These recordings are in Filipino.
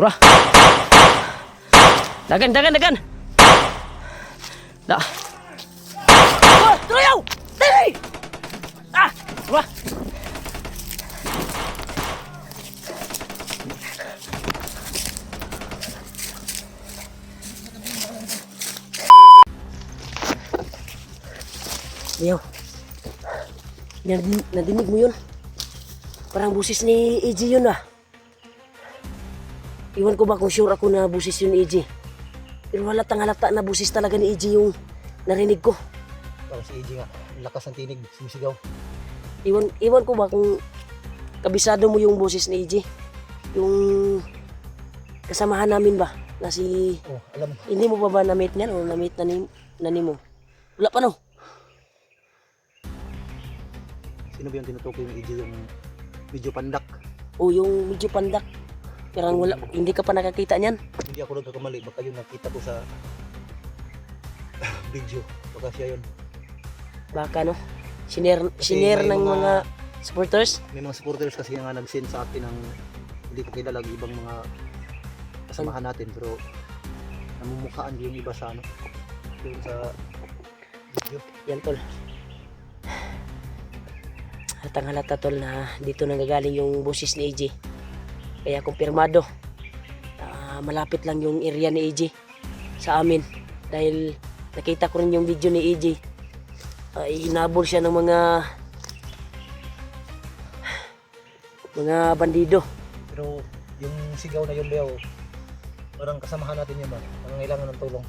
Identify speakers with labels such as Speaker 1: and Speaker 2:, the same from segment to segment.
Speaker 1: Tura. Dagan, dagan, dagan. Da. Oh, turayaw! Dali! Ah, tura. Yaw. Nadinig mo yun? Parang busis ni EJ yun ah. Iwan ko ba kung sure ako na busis yun ni EJ. Pero halatang halata na busis talaga ni EJ yung narinig ko.
Speaker 2: Parang si EJ nga, lakas ng tinig, sumisigaw.
Speaker 1: Iwan ko ba kung kabisado mo yung busis ni EJ. Yung kasamahan namin ba? Na si...
Speaker 2: Oh, alam.
Speaker 1: Hindi mo ba na-meet niyan o na-meet na ni mo? Wala pa no?
Speaker 2: Sino ba yung tinutukoy ng EJ yung medyo pandak?
Speaker 1: O yung medyo pandak. Parang wala, hindi ka pa nakakita niyan.
Speaker 2: Hindi ako nagkakamali, baka yun nakita ko sa video. Baka siya yun.
Speaker 1: Baka no? Sinare ng mga supporters.
Speaker 2: May mga supporters kasi nga nag-send sa akin ng hindi ko kilala ibang mga kasamahan natin, pero namumukhaan yung iba sa ano, yung sa video.
Speaker 1: Yan tol. Halatang halata tol na dito nanggagaling yung boses ni AJ. Kaya kumpirmado, malapit lang yung area ni AJ sa amin. Dahil nakita ko rin yung video ni AJ. Hinabol siya ng mga bandido.
Speaker 2: Pero yung sigaw na yun, Leo, parang kasamahan natin yun ba? Parang kailangan ng tulong.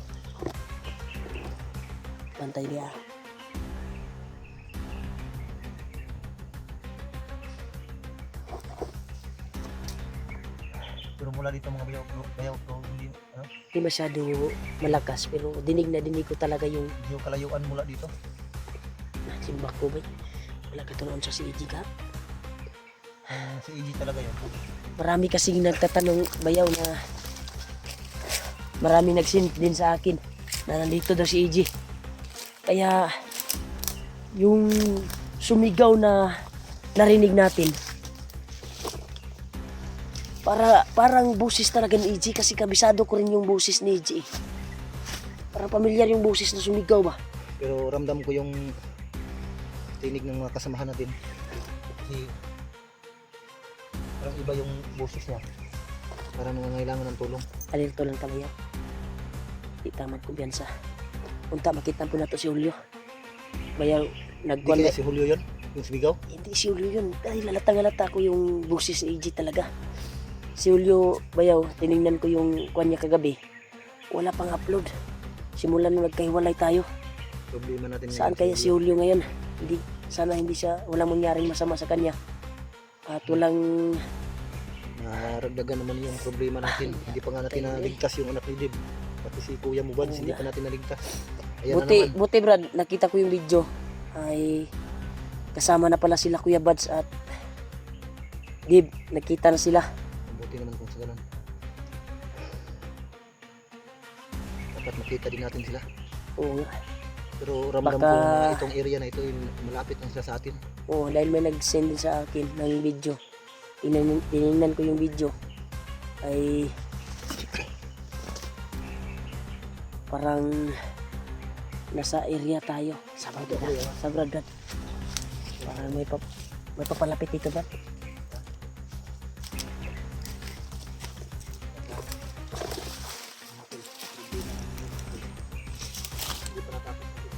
Speaker 1: Pantay niya.
Speaker 2: Pero mula dito mga bayaw to, hindi, ano?
Speaker 1: Hindi masyado malakas pero dinig na dinig ko talaga yung
Speaker 2: Medyo kalayuan mula dito.
Speaker 1: simbak ko ba? Wala ka tuloon sa si AJ ka?
Speaker 2: Si EJ talaga yun.
Speaker 1: Marami kasing nagtatanong bayaw na marami nag-send din sa akin na nandito daw si AJ. Kaya yung sumigaw na narinig natin parang busis talaga ni EJ kasi kabisado ko rin yung busis ni EJ. Parang pamilyar yung busis na sumigaw ba?
Speaker 2: Pero ramdam ko yung tinig ng mga kasamahan natin. Kasi parang iba yung boses niya. Parang nangangailangan ng tulong.
Speaker 1: Alirto lang kami yan. Di tamad kumpiyansa. Unta makita po na to si Julio. Bayaw
Speaker 2: Hindi
Speaker 1: nagkuhan
Speaker 2: kaya si Julio yun? Yung sumigaw?
Speaker 1: Hindi si Julio yun. Dahil halatang-halata ko yung busis ni EJ talaga. Si Julio, bayaw, tinignan ko yung kuhan niya kagabi. Wala pang upload. Simula nung nagkahiwalay tayo.
Speaker 2: Problema natin.
Speaker 1: Saan kaya si Julio ngayon? Sana hindi siya, walang mangyaring masama sa kanya. At walang...
Speaker 2: Naragdagan naman yung problema natin. Hindi pa nga natin naligtas yung anak ni Dib. Pati si Kuya Mubans, hindi pa natin naligtas. Ayan na naman.
Speaker 1: Buti Brad, nakita ko yung video. Ay kasama na pala sila Kuya Buds at Dib. Nakita na sila.
Speaker 2: Buti naman kung sa ganun. Dapat makita din natin sila.
Speaker 1: Oo nga.
Speaker 2: Pero ramdam ko na itong area na ito yung malapit na sila sa atin.
Speaker 1: Oo, dahil may nag-send din sa akin ng video. Tinignan ko yung video. Ay parang nasa area tayo. Sa Brad. Parang may papalapit dito ba?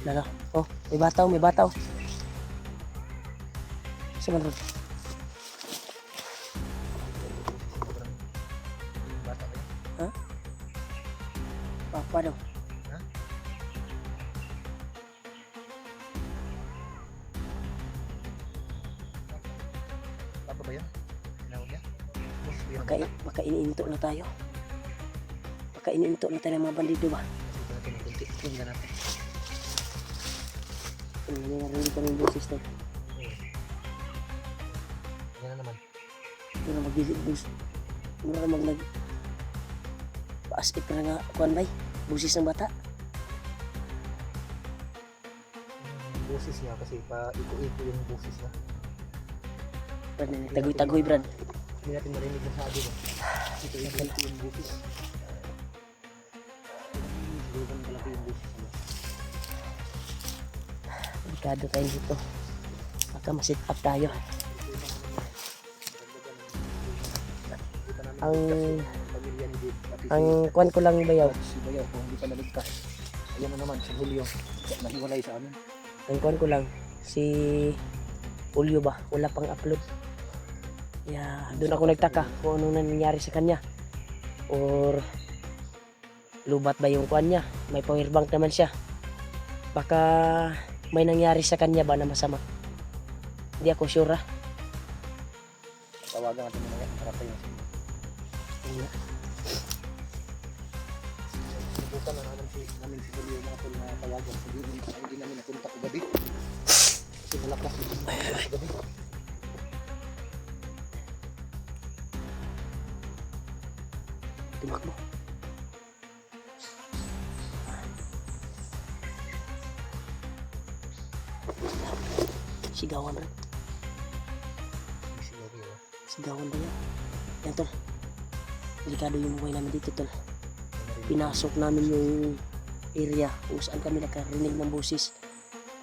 Speaker 1: Lalo. Oh, may bataw. Saan man? Ha? Papa daw.
Speaker 2: Ha? Papa ba yun? Tinawag niya?
Speaker 1: Baka iniinto na tayo. Baka iniinto na tayo ng mga bandido ba?
Speaker 2: Dito natin ng kunti. Tingnan natin.
Speaker 1: Hindi narinig kami yung boses na.
Speaker 2: Yan na naman.
Speaker 1: Mura mag-visit bus. Mura mag-nag... Paas-it na nga, kuhan bay? Busis ng bata.
Speaker 2: Yung boses niya kasi pa iko-iko yung boses niya.
Speaker 1: Brad, tagoy-tagoy Brad.
Speaker 2: Hindi natin marinig na sabi ba? Ito yung busis. Siguro ba malaki yung busis?
Speaker 1: Delikado tayo dito. Baka masit up tayo. Ang
Speaker 2: Pamilya ni Dave. Pati
Speaker 1: ang kuwan ko lang bayaw.
Speaker 2: si Bayaw kung hindi pa naligtas. Ayan na naman, si Julio. Nahiwalay sa amin.
Speaker 1: Ang kuwan ko lang si Julio ba? Wala pang upload. Yeah, doon ako nagtaka kung ano nangyari sa kanya. Or lubat ba yung kuwan niya? May power bank naman siya. Baka may nangyari sa kanya ba na masama? Hindi ako sure ah.
Speaker 2: Tawagan natin mga harap tayo. Sinubukan na namin si Julio mga tol na tawagan. Hindi namin napunta ko gabi. Kasi malakas yung gabi.
Speaker 1: Tumakbo. Sigawan na. Sigawan ba yan? Yan tol. Delikado yung buhay namin dito tol. Pinasok namin yung area kung saan kami nakarinig ng busis.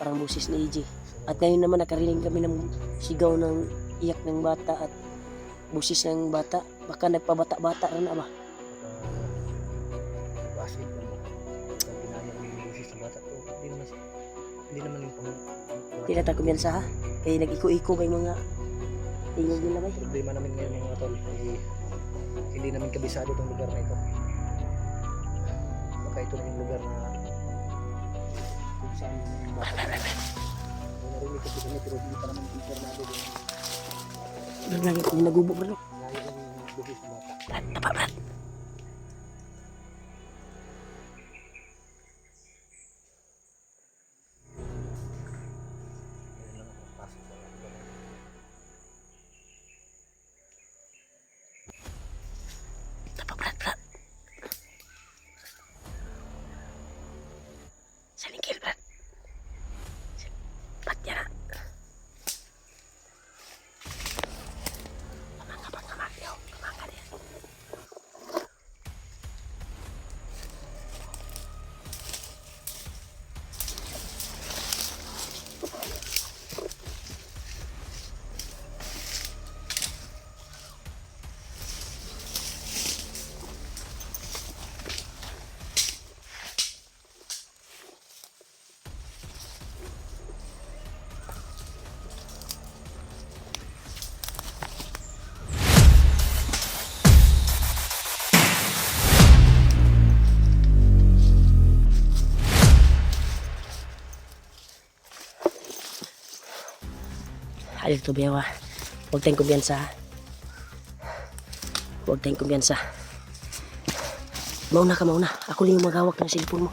Speaker 1: Parang busis ni EJ. At ngayon naman nakarinig kami ng sigaw ng iyak ng bata at busis ng bata. Baka nagpabata-bata rin na ba?
Speaker 2: Nag-asid na mo. Pag ginaya mo yung busis sa bata to, hindi naman yung
Speaker 1: Hindi na tayo kumyansa ha? Kaya nag-iko-iko ba yung mga tingog nila ba?
Speaker 2: problema namin ngayon mga tol ay hindi namin kabisado itong lugar na ito. Baka ito na yung lugar na kung saan yung bata. Narinig ko kami pero hindi pa naman internado yung
Speaker 1: Nagubo bro.
Speaker 2: layo lang yung busis ng bata.
Speaker 1: Brad, tapa Brad.
Speaker 2: Ngayon lang ako pasok sa lugar na ito.
Speaker 1: Tapa Brad, Brad. Sa lingkil Brad. Ba't yan na? Pamanga, yo. Pamanga din. Halil to biyawa. Huwag tayong kumpiyansa. Huwag tayong kumpiyansa. Mauna ka, mauna. Ako lang yung magawak ng cellphone mo.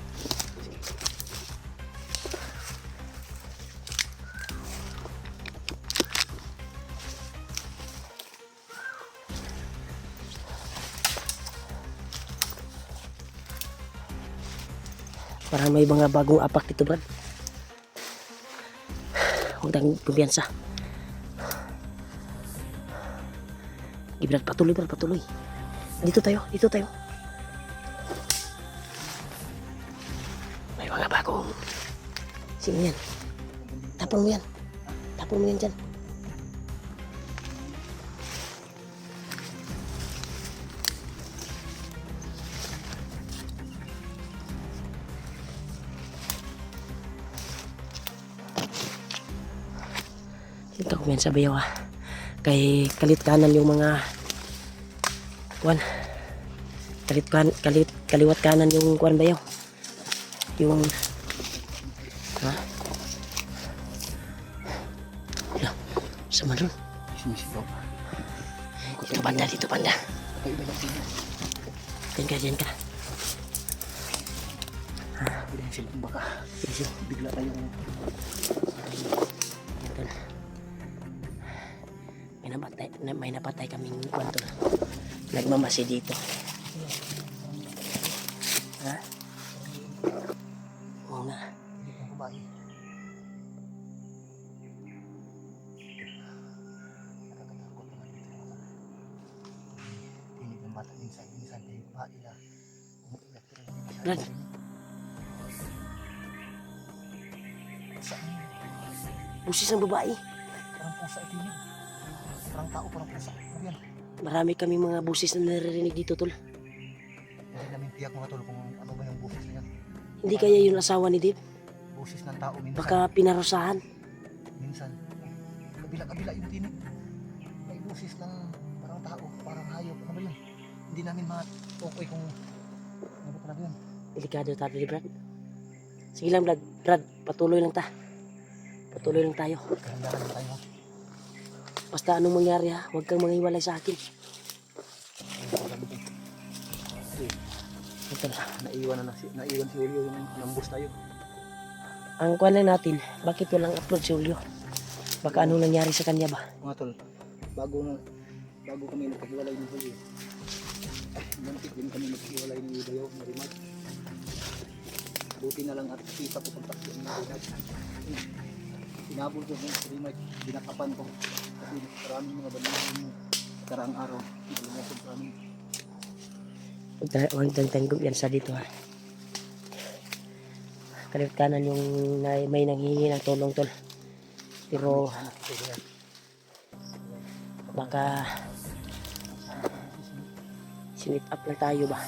Speaker 1: Parang may mga bagong apak dito, Brad. Huwag tayong kumpiyansa. Brad, patuloy Brad, patuloy. Dito tayo, dito tayo. May mga bagong. Sino yan? Tapon mo yan. Tapon mo yan dyan. Ito ko yan sa bayaw ah. Kay kalit kanan yung mga kuan, kaliwat kanan yung kuan bayaw, yung ha no, sama dun
Speaker 2: Sumisigaw.
Speaker 1: dito banda dyan ka
Speaker 2: Bilhin sila baka
Speaker 1: sige
Speaker 2: bigla tayong
Speaker 1: may napatay kaming kwanto na nagmamasi dito ha oo nga
Speaker 2: babae. Nakakatakot naman dito. bata minsan yung babae nila umiiyak pero hindi masyado
Speaker 1: Brad.
Speaker 2: marinig. Saan yun?
Speaker 1: Busis ng babae.
Speaker 2: Parang pusa ito yun. Parang tao, parang pusa. Ano yan?
Speaker 1: Marami kami mga busis na naririnig dito, tol.
Speaker 2: Hindi namin tiyak mga tol kung ano ba yung busis na yan.
Speaker 1: Hindi kaya yung asawa ni Dave?
Speaker 2: Busis ng tao minsan.
Speaker 1: Baka pinarusahan.
Speaker 2: Minsan. Kabila-kabila yung tinig. May busis ng parang tao, parang hayop. Ano ba yun? Hindi namin matukoy kung ano ba talaga yun.
Speaker 1: Delikado tayo ni Brad. Sige lang, Brad. Brad, patuloy lang ta. Patuloy lang tayo.
Speaker 2: Kahandahan na tayo.
Speaker 1: Basta anong mangyari ha, huwag kang mangiwalay sa akin. Ito na.
Speaker 2: Naiwan si Julio yung nambus tayo.
Speaker 1: Ang kuwan lang natin, bakit walang upload si Julio? Baka anong nangyari sa kanya ba?
Speaker 2: Mga tol, bago kami nagkahiwalay ni Julio. Muntik din kami nagkahiwalay ni Bayo, ni Rimad. Buti na lang at kita ko kontakto ni Rimad. Pinabol ko ng Rimad, binakapan ko. Kasi maraming mga bandido yung karaang araw. Nalumusog kami.
Speaker 1: Huwag tanggap yan sa dito ha. Kalit kanan yung may nanghihingi ng tulong, tol. Pero baka sinit up lang tayo ba?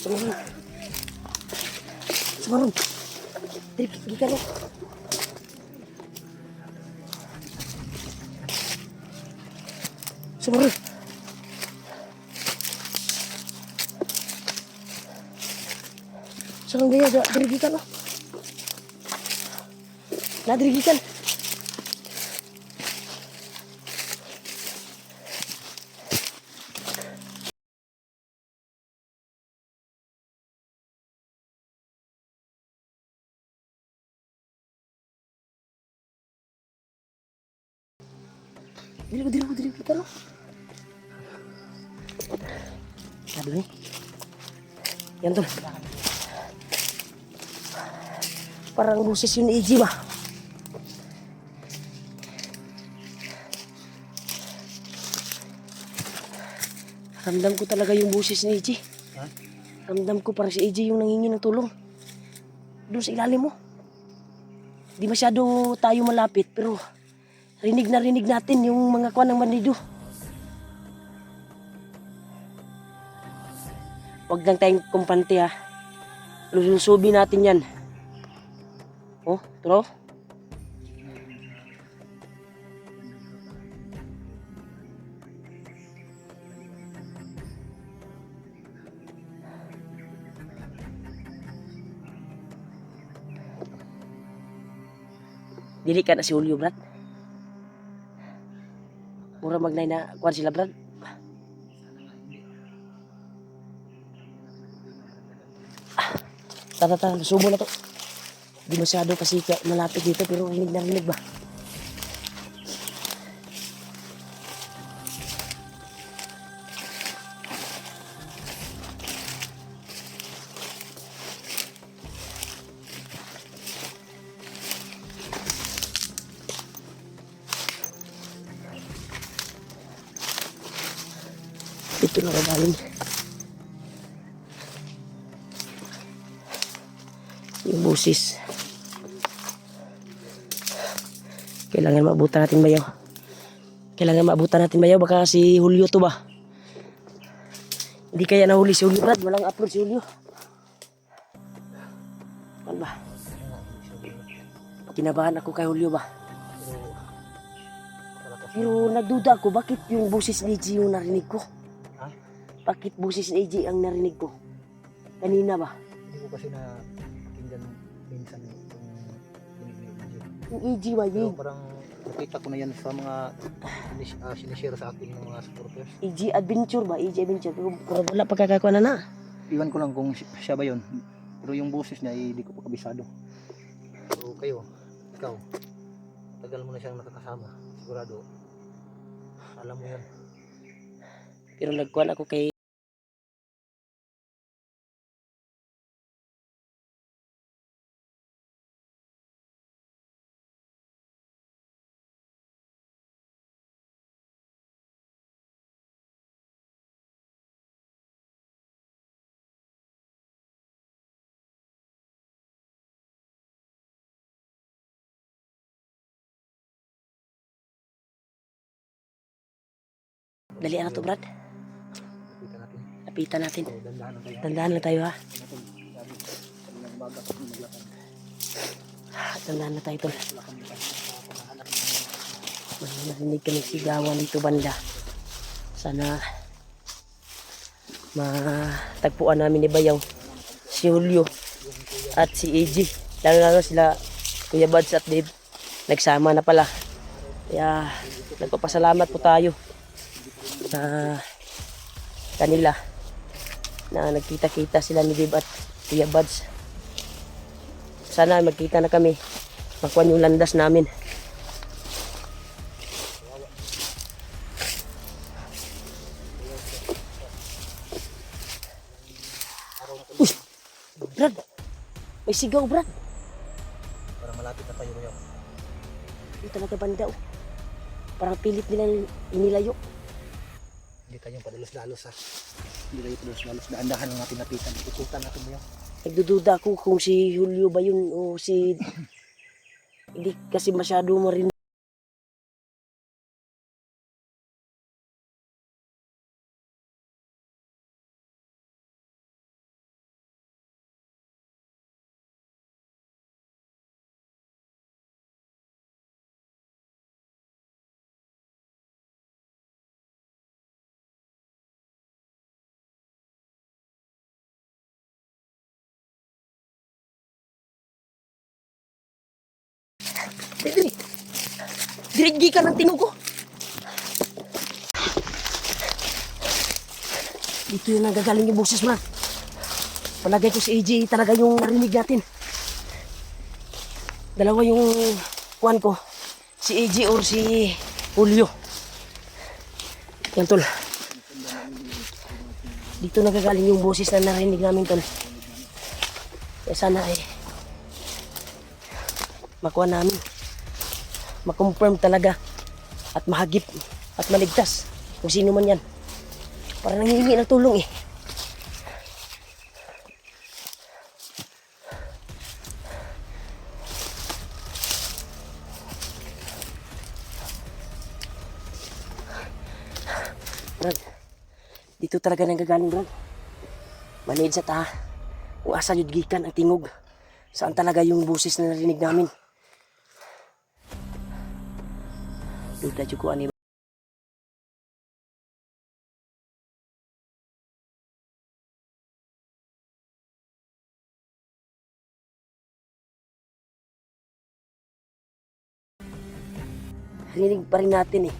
Speaker 1: Sumarun. Sumarun. Trip, gikan mo. Sumarun. Sarang gaya, dirigikan mo. Nadirigikan. Dirigikan mo. Sabi ni. Yan tol. Parang busis yun ni EG ba? Ramdam ko talaga yung busis ni EG.
Speaker 2: Ha?
Speaker 1: Ramdam ko parang si EG yung nangingi ng tulong. Doon sa ilalim mo. Di masyado tayo malapit pero rinig na rinig natin yung mga kuwan ng bandido. Huwag lang tayong kumpante ha. Lulusubi natin yan. Oh, turo. Dili ka na si Julio, Brad. Mura magnay na kuwan sila, Brad. Tara, subo na to. Di masyado kasi malapit dito pero rinig na rinig ba? Ito na kagaling. Yung busis. Kailangan maabutan natin bayaw. Baka si Julio to ba? Hindi kaya nahuli si Julio, Brad. Walang upload si Julio. Ano ba? Kinabahan ako kay Julio ba? Pero nagduda ako, bakit yung busis ni EG yung narinig ko?
Speaker 2: Ha?
Speaker 1: Bakit busis ni EG ang narinig ko? Kanina ba?
Speaker 2: Hindi ko kasi na pakinggan minsan yung tinig ni EG.
Speaker 1: Yung EG ba?
Speaker 2: Pero parang nakita ko na yan sa mga sinishare sa akin ng mga supporters.
Speaker 1: EG Adventure ba? EG Adventure. Pero wala pagkakakuha na.
Speaker 2: Iwan ko lang kung siya ba yun. Pero yung boses niya, hindi ko pa kabisado. So ikaw, tagal mo na siyang nakakasama. Sigurado, alam mo yan.
Speaker 1: Pero nagkuhan ako kay Dalian na to, Brad.
Speaker 2: Lapitan natin.
Speaker 1: Lapitan natin.
Speaker 2: So, dandahan lang tayo.
Speaker 1: Dandahan lang tayo, ha.
Speaker 2: Natin, sabi, kanina umaga pa kung maglakad.
Speaker 1: Dandahan lang tayo, tol.
Speaker 2: Wala kami pa. Pamahanap ng
Speaker 1: May narinig kami sigawan dito banda. Sana matagpuan namin ni Bayaw, si Julio at si AJ. Lalo sila Kuya Buds at Dave. Nagsama na pala. Kaya nagpapasalamat po tayo sa kanila na nagkita-kita sila ni Dave at Kuya Buds. Sana magkita na kami. Makuha yung landas namin. Uy! Brad! May sigaw, Brad!
Speaker 2: para malapit na tayo ngayon.
Speaker 1: Hindi talaga banda, oh. Parang pilit nilang inilayo.
Speaker 2: Hindi tayo padalos-dalos ha. Hindi tayo padalos-dalos. Dahan-dahan lang natin napitan. Ikutan natin mo yan.
Speaker 1: Nagdududa ako kung si Julio ba yun o si... Hindi kasi masyado marinig. Dili! Dirigi ka ng tingog ko! Dito yung nagagaling yung boses, ma. Palagay ko si AJ talaga yung narinig natin. Dalawa yung kuwan ko. Si AJ or si Julio. Yan, tol. Dito nagagaling yung boses na narinig namin, tol. Kaya sana ay makuha namin. Ma-confirm talaga at mahagip at maligtas kung sino man yan. Parang nangihingi ng tulong eh. Brad, dito talaga nanggagaling, Brad. Manid sa ta. Kung asa yun gikan ang tingog. Saan talaga yung boses na narinig namin. Duda dyan ko ani. Rinig pa rin natin eh.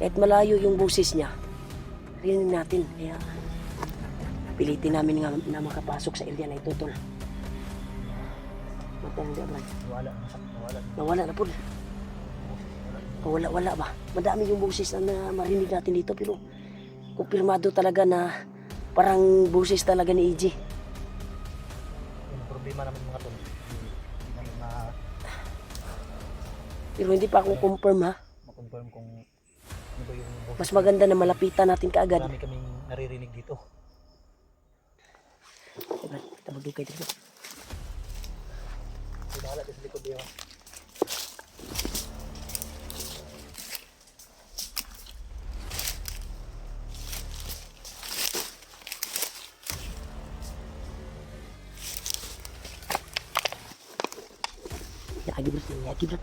Speaker 1: Kahit malayo yung boses niya, rinig natin. Kaya pilitin namin nga na makapasok sa area na ito, tol. Matanda, Brad. Nawala na po. Wala ba? Madami yung boses na marinig natin dito, pero kumpirmado talaga na parang boses talaga ni AJ.
Speaker 2: Yung problema namin mga tol. Hindi namin
Speaker 1: Pero hindi pa ako confirm, ha.
Speaker 2: ma-confirm kung ano ba yung boses.
Speaker 1: Mas maganda na malapitan natin kaagad.
Speaker 2: Marami kaming naririnig dito.
Speaker 1: Brad, kita magdukay dito.
Speaker 2: Pinala sa likod yun.
Speaker 1: Yagi, Brad.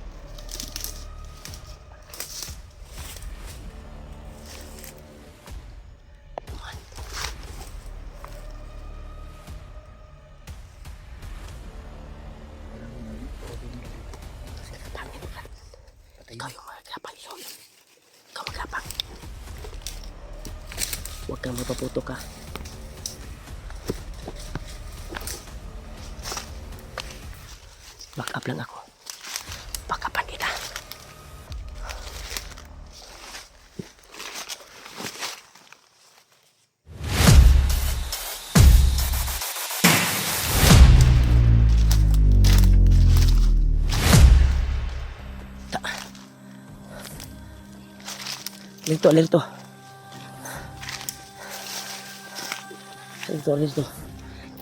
Speaker 1: Ikaw yung maglapang, ikaw maglapang. Huwag kang mapaputo ka. Back up lang ako. Back upan kita. Alerto.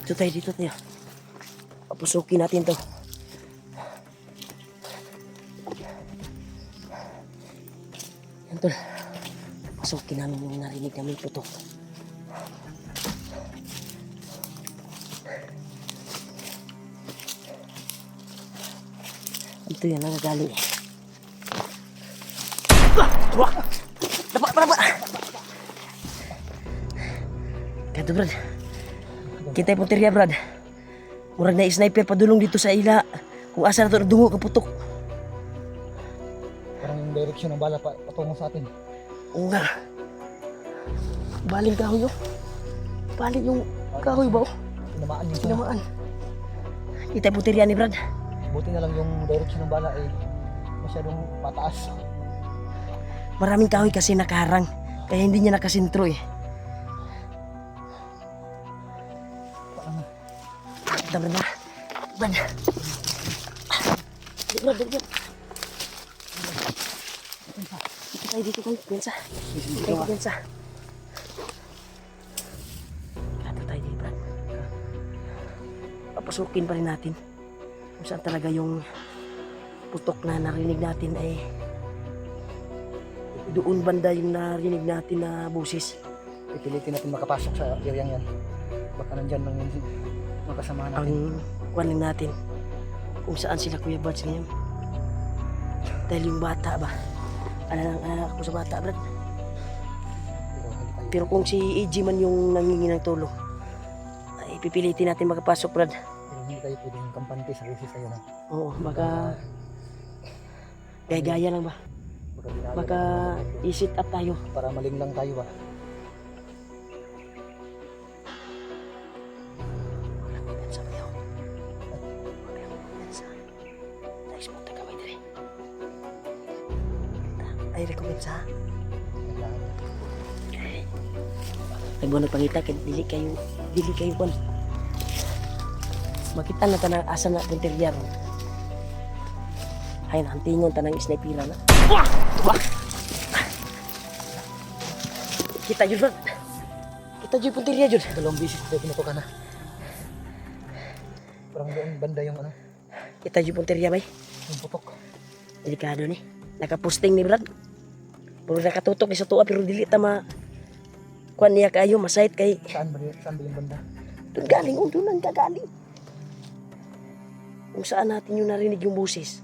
Speaker 1: Dito tayo. Papusukin natin to. Yan, tol. Papasukin namin yung narinig namin putok. Ito yan nagagaling. Wah! Dapa! Kato Brad. Kita yung punteriya Brad. Murag na sniper padulong dito sa ila. Kung asa na ito nagdungo ka putok.
Speaker 2: Parang yung direksyon ng bala patungo sa atin.
Speaker 1: Oo nga. Baling kahoy oh. Baling yung kahoy ba oh.
Speaker 2: Tinamaan yung
Speaker 1: Tinamaan. Kita yung punteriya ni Brad.
Speaker 2: Buti na lang yung direksyon ng bala ay masyadong pataas.
Speaker 1: Maraming kahoy kasi nakaharang. Kaya hindi niya nakasintro eh. Kita Brad na. Brad. Brad. Dito tayo, Bensa. Bensa. Kato tayo dito, Brad. Papasukin pa rin natin. Kung saan talaga yung putok na narinig natin ay doon banda yung narinig natin na busis.
Speaker 2: Pipilitin natin makapasok sa area yan. Baka nandyan lang yung makasama natin.
Speaker 1: Ang kuwan lang natin kung saan sila Kuya Buds ngayon. Dahil yung bata ba? Anak ako sa bata, Brad. Pero kung si EG man yung nangingi ng tulong, ay pipilitin natin makapasok, Brad.
Speaker 2: Pero hindi tayo pwedeng kampante sa busis tayo na.
Speaker 1: Oo, baka gaya-gaya lang ba? Baka i-sit up tayo.
Speaker 2: Para maling lang tayo ba?
Speaker 1: Ay, recommend sa ay buwan pangita kay dili kayo kon makita na tanang asa na punteriya ron ay nantingon tanang snipera na wah kita jud punteriya jud
Speaker 2: Dalawang bisis tayo pinutukan na. Parang doon banda yung ano,
Speaker 1: kita jud punteriya bay
Speaker 2: yung putok.
Speaker 1: delikado ni nakaposting ni Brad puro nakatutok sa tuwa pero dili ta ma kuan niya kayo masayit kay
Speaker 2: Saan ba yung banda?
Speaker 1: doon galing doon ang gagaling kung saan natin yung narinig yung boses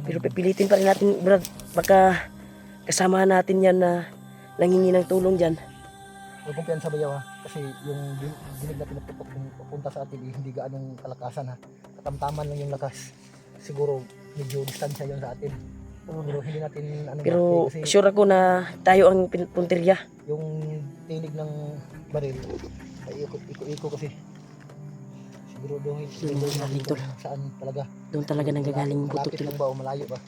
Speaker 1: pero pipilitin pa rin natin Brad baka kasama natin yan na nangingi ng tulong dyan.
Speaker 2: Huwag kumpiyansa bayaw ha. Kasi yung dinig na pinuputok kung papunta sa atin hindi gaanong kalakasan ha. Katamtaman lang yung lakas. Siguro medyo distansya yun sa atin. Pero hindi natin ano
Speaker 1: Pero
Speaker 2: kasi
Speaker 1: sure ako na tayo ang punteriya.
Speaker 2: yung tinig ng baril ay iko kasi. Siguro doon
Speaker 1: Dito.
Speaker 2: saan talaga.
Speaker 1: Doon talaga nanggagaling yung putok.
Speaker 2: Malapit lang ba o malayo ba?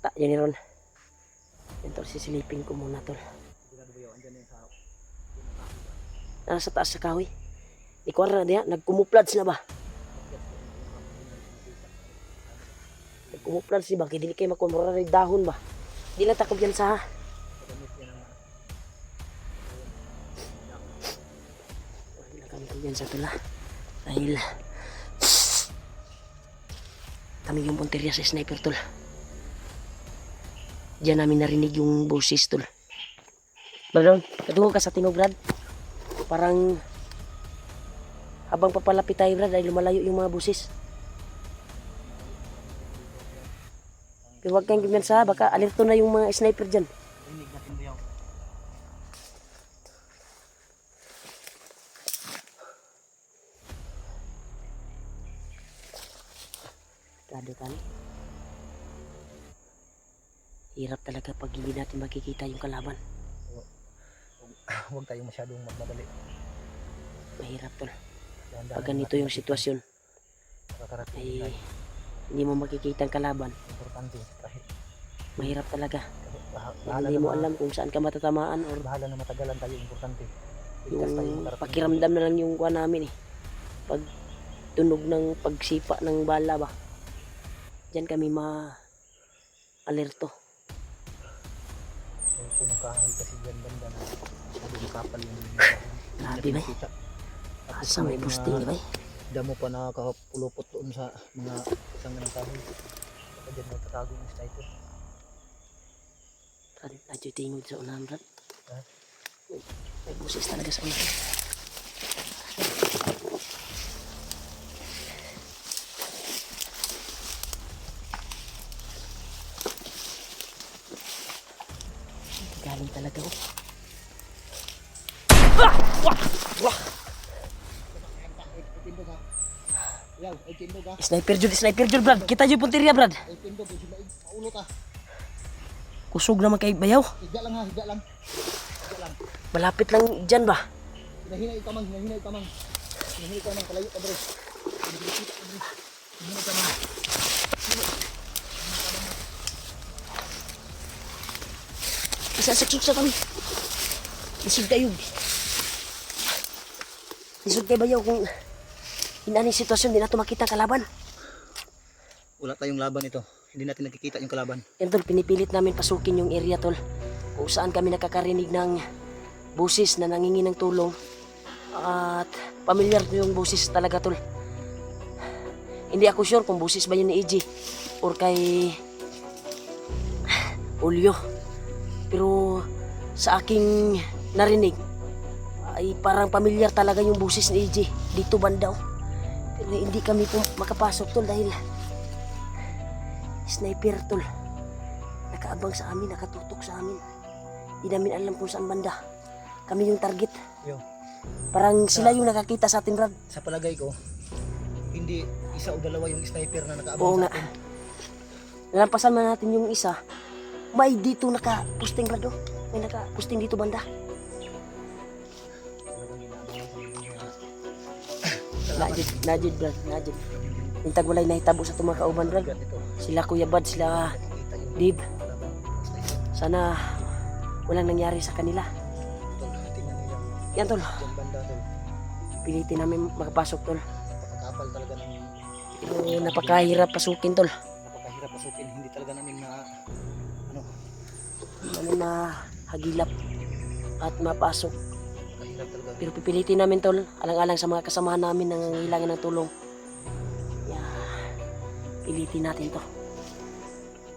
Speaker 1: Tak yan ron. Ito sisilipin ko muna tol. Nasa taas sa kahoy. Ikuwar na diya, nagkumuplads na ba? Nagkumuplads di ba? Kaya dili kayo makumura ng dahon ba? Di lang takop yan sa Di lang kami yan sa tula. Dahil kami yung punteriya sa sniper tol. Diyan namin narinig yung boses tol. Brad, katungo ka sa tinog Brad. Parang habang papalapit tayo Brad ay lumalayo yung mga boses. Pero huwag kang kumyansa, baka alerto na yung mga sniper dyan.
Speaker 2: Rinig natin bayaw.
Speaker 1: Kado tayo. Hirap talaga pag hindi natin makikita yung kalaban.
Speaker 2: Huwag tayong masyadong magmadali.
Speaker 1: Mahirap tol.
Speaker 2: Dahan-dahan
Speaker 1: Pag ganito
Speaker 2: natin
Speaker 1: yung sitwasyon,
Speaker 2: makakarating
Speaker 1: ay
Speaker 2: tayo.
Speaker 1: hindi mo makikita ang kalaban.
Speaker 2: Importante kahit
Speaker 1: Mahirap talaga.
Speaker 2: bahala
Speaker 1: Hindi
Speaker 2: na
Speaker 1: mo alam kung saan ka matatamaan or
Speaker 2: bahala na matagalan tayo, importante. Ligtas tayo
Speaker 1: yung
Speaker 2: makarating.
Speaker 1: pakiramdam na lang yung kuha namin eh. Pag tunog ng pagsipa ng bala ba. Diyan kami ma-alerto.
Speaker 2: Yung punong kahoy kasi dyan banda na masyadong kapal yung
Speaker 1: Grabe ba?
Speaker 2: nakikita. Tapos
Speaker 1: Asa may
Speaker 2: mga
Speaker 1: posting ba?
Speaker 2: damo pa nakakapulupot doon sa mga isang ng kahoy. Baka dyan magtatago yung sniper.
Speaker 1: Brad, medyo tingod sa unahan Brad.
Speaker 2: Ha?
Speaker 1: May busis talaga sa unahan. Galing talaga oh. Sniper jud Brad. Kita jud punteriya Brad. Kusog naman kay bayaw.
Speaker 2: Higa lang ha, higa lang. Higa lang.
Speaker 1: Malapit lang dyan ba?
Speaker 2: Hinahinay ka mang, hinahinay ka mang. Hinahinay ka mang, kalayo ka bro. Hinahinay ka mang.
Speaker 1: Isasaksok sa kami. Isod kayo. Isod kayo bayaw kung inaning sitwasyon, di nato makita ang kalaban.
Speaker 2: Wala tayong laban ito. Hindi natin nakikita yung kalaban.
Speaker 1: Yan tol, pinipilit namin pasukin yung area tol. Kung saan kami nakakarinig ng busis na nangingi ng tulong. At pamilyar yung busis talaga tol. Hindi ako sure kung busis ba yun ni EJ or kay Ulyo. Pero sa aking narinig ay parang pamilyar talaga yung busis ni EJ dito banda oh. Pero hindi kami makapasok tol dahil sniper tol. Nakaabang sa amin, nakatutok sa amin. Hindi namin alam kung saan banda. Kami yung target.
Speaker 2: Yo.
Speaker 1: Parang sila yung nakakita sa atin Brad.
Speaker 2: Sa palagay ko, hindi isa o dalawa yung sniper na
Speaker 1: Oo
Speaker 2: nakaabang
Speaker 1: nga.
Speaker 2: sa atin.
Speaker 1: Nalampasan man natin yung isa. May dito naka-posting Brad oh. May naka-posting dito banda. Najid Brad, najid. Intag walay nahitabo sa itong mga kauban Brad. Sila Kuya Bad, sila Dib. Sana walang nangyari sa kanila. Yan tol,
Speaker 2: Banda tol.
Speaker 1: pilitin namin makapasok tol.
Speaker 2: Napakakapal talaga ng
Speaker 1: Pero napakahirap pasukin tol.
Speaker 2: napakahirap pasukin. Hindi talaga namin
Speaker 1: Ano na hagilap at mapasok.
Speaker 2: napakahirap talaga.
Speaker 1: Pero pipilitin namin tol, alang-alang sa mga kasamahan namin na nangangailangan ng tulong. Pilitin natin to.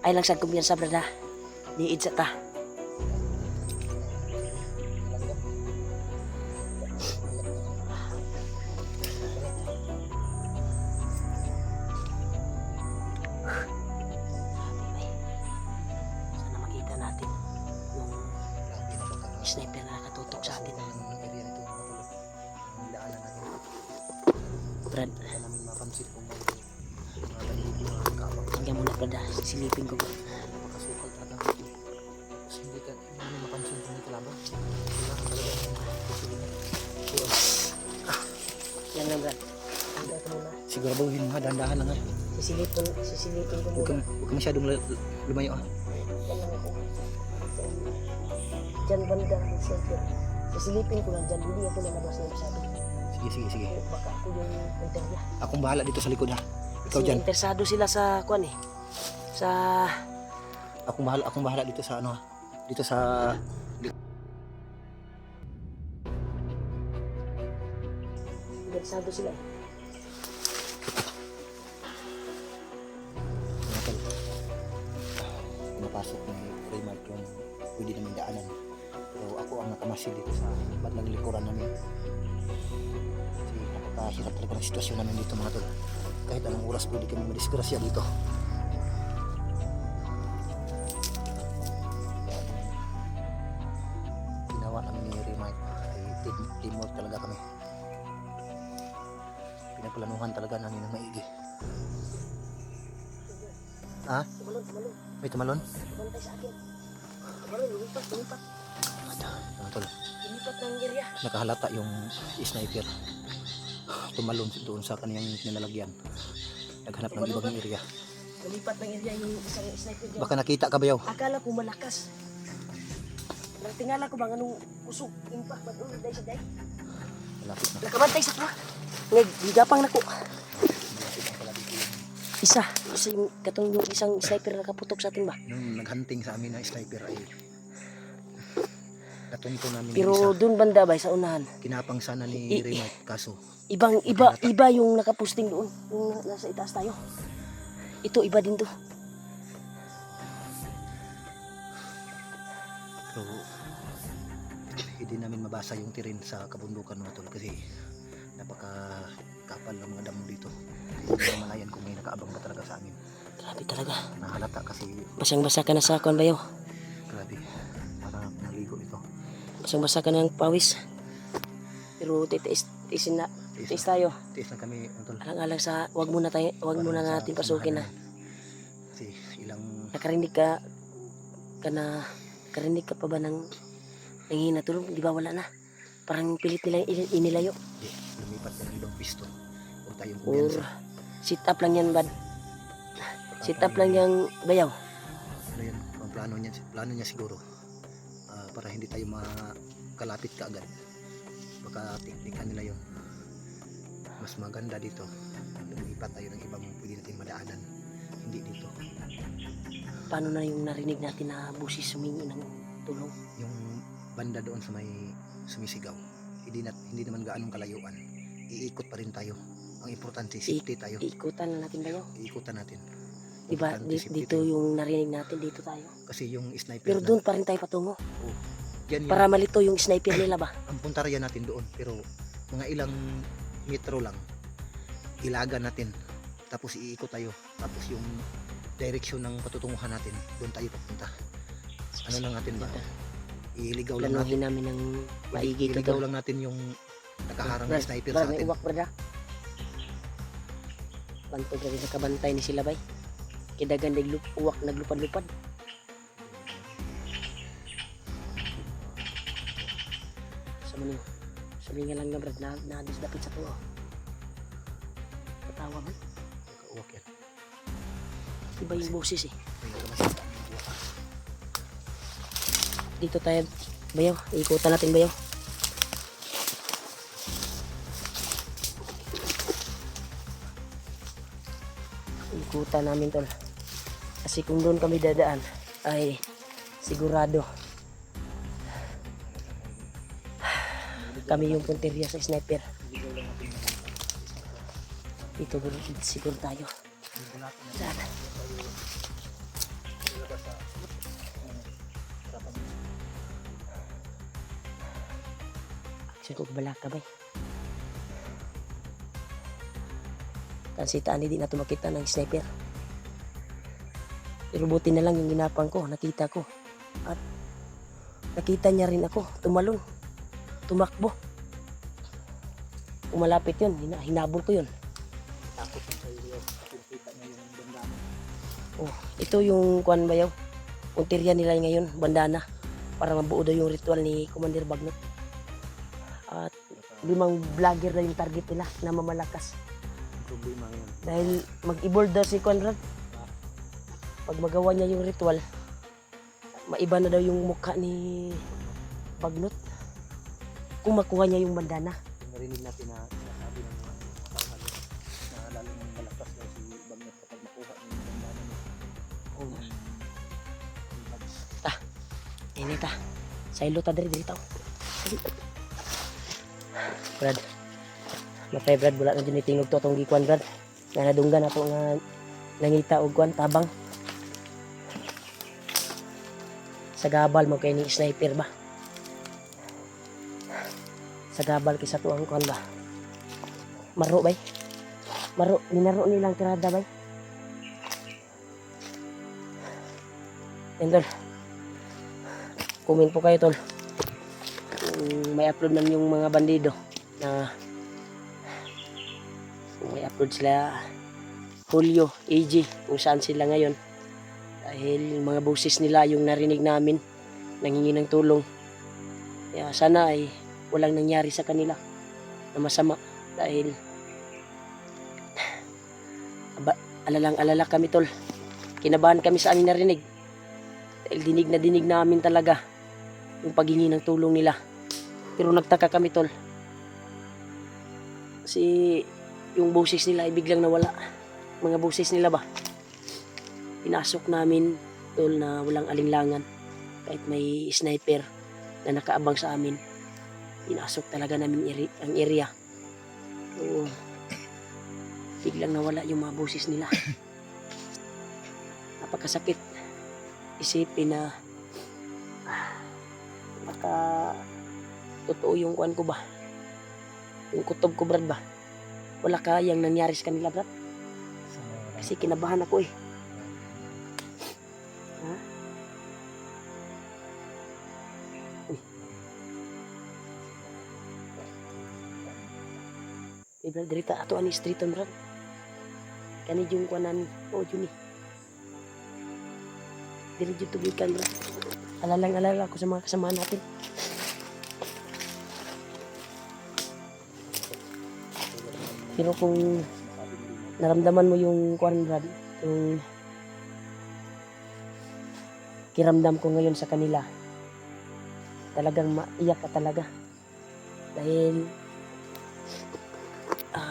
Speaker 1: Ay lang sad kumpiyansa Brad ha. Niid sa ta. Sana makita natin yung sniper na nakatutok sa atin. Brad,
Speaker 2: namin mapansin kung may
Speaker 1: hanggang muna Brad ha. Silipin ko.
Speaker 2: napakasukal talaga ito. Kasi hindi namin mapansin kung may kalaban. Kailangan talaga
Speaker 1: Yan lang Brad. Hanggang ko muna.
Speaker 2: siguraduhin mo ha, dahan-dahan lang ha.
Speaker 1: Sisilipin ko
Speaker 2: Huwag
Speaker 1: muna.
Speaker 2: kang masyadong lumayo ha.
Speaker 1: Yan lang ako. Diyan banda ang sniper. Sisilipin ko lang dyan. Hindi ako lalabas na masyado.
Speaker 2: Sige.
Speaker 1: Baka ako yung punterya.
Speaker 2: Akong bahala dito sa likod ha. Ikaw
Speaker 1: Kasi
Speaker 2: dyan.
Speaker 1: interesado sila sa kuan eh. Sa
Speaker 2: Akong bahala dito sa ano ha. Dito sa
Speaker 1: interesado sila eh.
Speaker 2: pinapasok ng remark yung pwede namin daanan. Pero ako ang nakamasid dito sa bandang likuran namin. Kasi napakahirap talaga ng sitwasyon namin dito mga tol. Kahit anong oras pwede kami madisgrasya dito. Mike ay teamwork talaga kami. Pinagplanuhan talaga namin ng maigi. Ha?
Speaker 1: Tumalon.
Speaker 2: May tumalon?
Speaker 1: Bantay sa akin. Tumalon, lumipat.
Speaker 2: Ano tol?
Speaker 1: Lumipat ng area.
Speaker 2: Nakahalata yung sniper. Tumalon doon sa kaniyang nilalagyan. Naghanap ng ibang area.
Speaker 1: Lumipat ng area yung isang sniper dyan.
Speaker 2: Baka nakita ka ba yaw?
Speaker 1: Akala ko malakas. Tingala ko bang anong usok, impact, ba't ulit dahil sa day?
Speaker 2: Malapit na.
Speaker 1: Nakabantay sa tuwa. Gigapang na ko.
Speaker 2: Malapit na pala dito.
Speaker 1: Isa yung katong yung isang sniper na nakaputok sa atin ba?
Speaker 2: Nung naghunting sa amin na sniper ay natunto namin
Speaker 1: Pero
Speaker 2: yung isa.
Speaker 1: doon banda ba sa unahan?
Speaker 2: Kinapang sana ni Remote kaso
Speaker 1: Iba yung nakapusting doon. Yung nasa itaas tayo. Ito iba din to.
Speaker 2: pero hindi namin mabasa yung terrain sa kabundukan mga tol kasi napakakapal ng mga damo dito. Hindi namin malayan kung may nakaabang ba talaga sa amin.
Speaker 1: Grabe talaga.
Speaker 2: Nahalata kasi
Speaker 1: Basang-basa ka na sa akon bayo.
Speaker 2: grabe. Parang naligo ito.
Speaker 1: Basang-basa ka ng pawis. Pero tiis tayo.
Speaker 2: Tiis na kami mga tol.
Speaker 1: Alang-alang sa wag muna natin pasukin na.
Speaker 2: Kasi ilang
Speaker 1: Nakarinig ka pa ba ng hina tulong? Di ba wala na? Parang pilit nila inilayo.
Speaker 2: di, lumipat ng ibang pisto. Huwag tayong
Speaker 1: Or
Speaker 2: kumpiyansa.
Speaker 1: sit up lang yan bad. Sit up lang yung bayaw.
Speaker 2: Ano yun, ang plano niya siguro para hindi tayo makalapit kaagad. Baka teknikan nila yun. Mas maganda dito lumipat tayo ng ibang pwede natin madaanan, hindi dito.
Speaker 1: Paano na yung narinig natin na busis sumingi ng tulong?
Speaker 2: Yung banda doon sa may sumisigaw, hindi naman gaanong kalayuan, iikot pa rin tayo. Ang importante safety tayo.
Speaker 1: Ikutan na natin bayaw.
Speaker 2: Iikutan natin.
Speaker 1: Diba
Speaker 2: Importante, safety
Speaker 1: dito
Speaker 2: tayo.
Speaker 1: yung narinig natin, dito tayo.
Speaker 2: Kasi yung sniper
Speaker 1: Pero doon pa rin tayo patungo.
Speaker 2: yan yung
Speaker 1: Para malito yung sniper nila ba?
Speaker 2: ang puntarya natin doon, pero mga ilang metro lang ilagan natin, tapos iikot tayo, tapos yung direksyon ng patutunguhan natin doon tayo papunta. Ano lang natin ba, iligaw lang natin,
Speaker 1: Planuhin namin ng maigi ito.
Speaker 2: iligaw lang natin yung nakaharang na sniper sa
Speaker 1: May
Speaker 2: atin.
Speaker 1: uwak brada. Bantog na rin nakabantay ni sila bay. Kidagan uwak naglupad-lupad. Sabi nga lang na brad na disdapit sa tuwa. Katawa ba?
Speaker 2: Uwak yan.
Speaker 1: Iba yung boses eh.
Speaker 2: May nakamasita ang uwak.
Speaker 1: Dito tayo bayaw. Ikutan natin bayaw. Ikutan namin tol. Kasi kung doon kami dadaan ay sigurado kami yung punteriya sa sniper. Dito siguro tayo. Saan? Siguro balaka ba? Kansitaan hindi na ito makita ng sniper. Pero buti na lang yung ginapang ko, nakita ko. At nakita niya rin ako, tumalon, tumakbo. Umalapit yun, hinabol ko yun.
Speaker 2: Takot yung sa iyo, kita niya yung bandana.
Speaker 1: Oh, ito yung kuan bayaw. Punteriya nila ngayon, bandana. Para mabuo daw yung ritual ni Commander Bagnot. At 5 vlogger na yung target nila na mamalakas.
Speaker 2: Problema ngayon.
Speaker 1: Dahil mag-evolve daw si Conrad. Pag magawa niya yung ritual, maiba na daw yung mukha ni Bagnot. Kung makuha niya yung bandana.
Speaker 2: Narinig natin na sinasabi ng mga kapal na lalong malakas daw si Bagnot kapag makuha ng bandana niya.
Speaker 1: Oh. Ini ta. Silo ta diri tao. Brad. Mapay Brad wala na din tingog to tong gikuan Brad. Na nadunggan ato nga nangita og kuan tabang. Sa gabal mo kay ni sniper ba? Sa gabal kisa to ang kuan ba? Maro bay. Maro ninaro nilang tirada bay. Yan tol. Comment po kayo tol. may upload man yung mga bandido na kung may upload sila Julio, AJ, kung saan sila ngayon. Dahil mga boses nila yung narinig namin, nanghingi ng tulong. Kaya sana ay walang nangyari sa kanila na masama. Dahil alalang-alala kami tol. Kinabahan kami sa aming narinig. Dahil dinig namin talaga yung paghingi ng tulong nila. Pero nagtaka kami tol. Kasi yung boses nila ay biglang nawala. Mga boses nila ba? Pinasok namin tol na walang alinlangan. Kahit may sniper na nakaabang sa amin. Pinasok talaga namin ang area. So, biglang nawala yung mga boses nila. Napakasakit isipin na baka totoo yung kuan ko ba, yung kutob ko brad ba, wala kayang nangyari sa kanila brad, kasi kinabahan ako eh. Ha? Uy. Brad, dirita ato ani street on brad, kani yung kuanan o yun eh, diri jud tubikan brad. Alalang-alala ako sa mga kasama natin. Pero kung naramdaman mo yung kuan brad, yung kiramdam ko ngayon sa kanila, talagang maiyak ka talaga. Dahil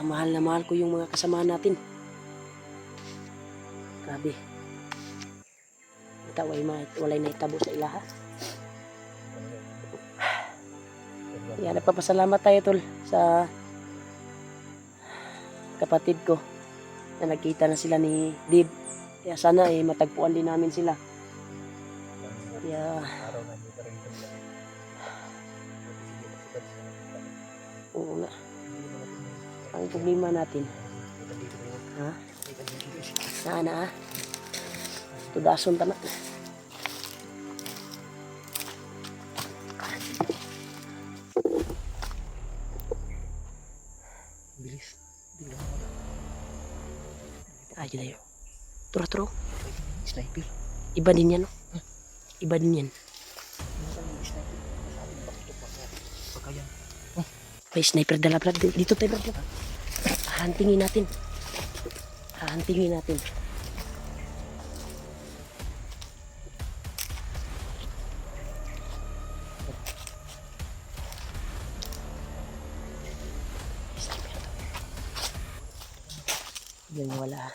Speaker 1: mahal na mahal ko yung mga kasama natin. Grabe. Walay na itabo sa ilaha. Kaya nagpapasalamat tayo tol sa kapatid ko na nagkita na sila ni Dib. Kaya sana matagpuan din namin sila. Kaya oo nga. Ang problema natin, ha? Na tudason tanak.
Speaker 2: Bilis.
Speaker 1: Ayo na yun. Turo.
Speaker 2: Sniper.
Speaker 1: Iba din yan, no? Iba din yan. May sniper dala, brad. Dito tayo, brad. Hahantingin natin. Yung wala.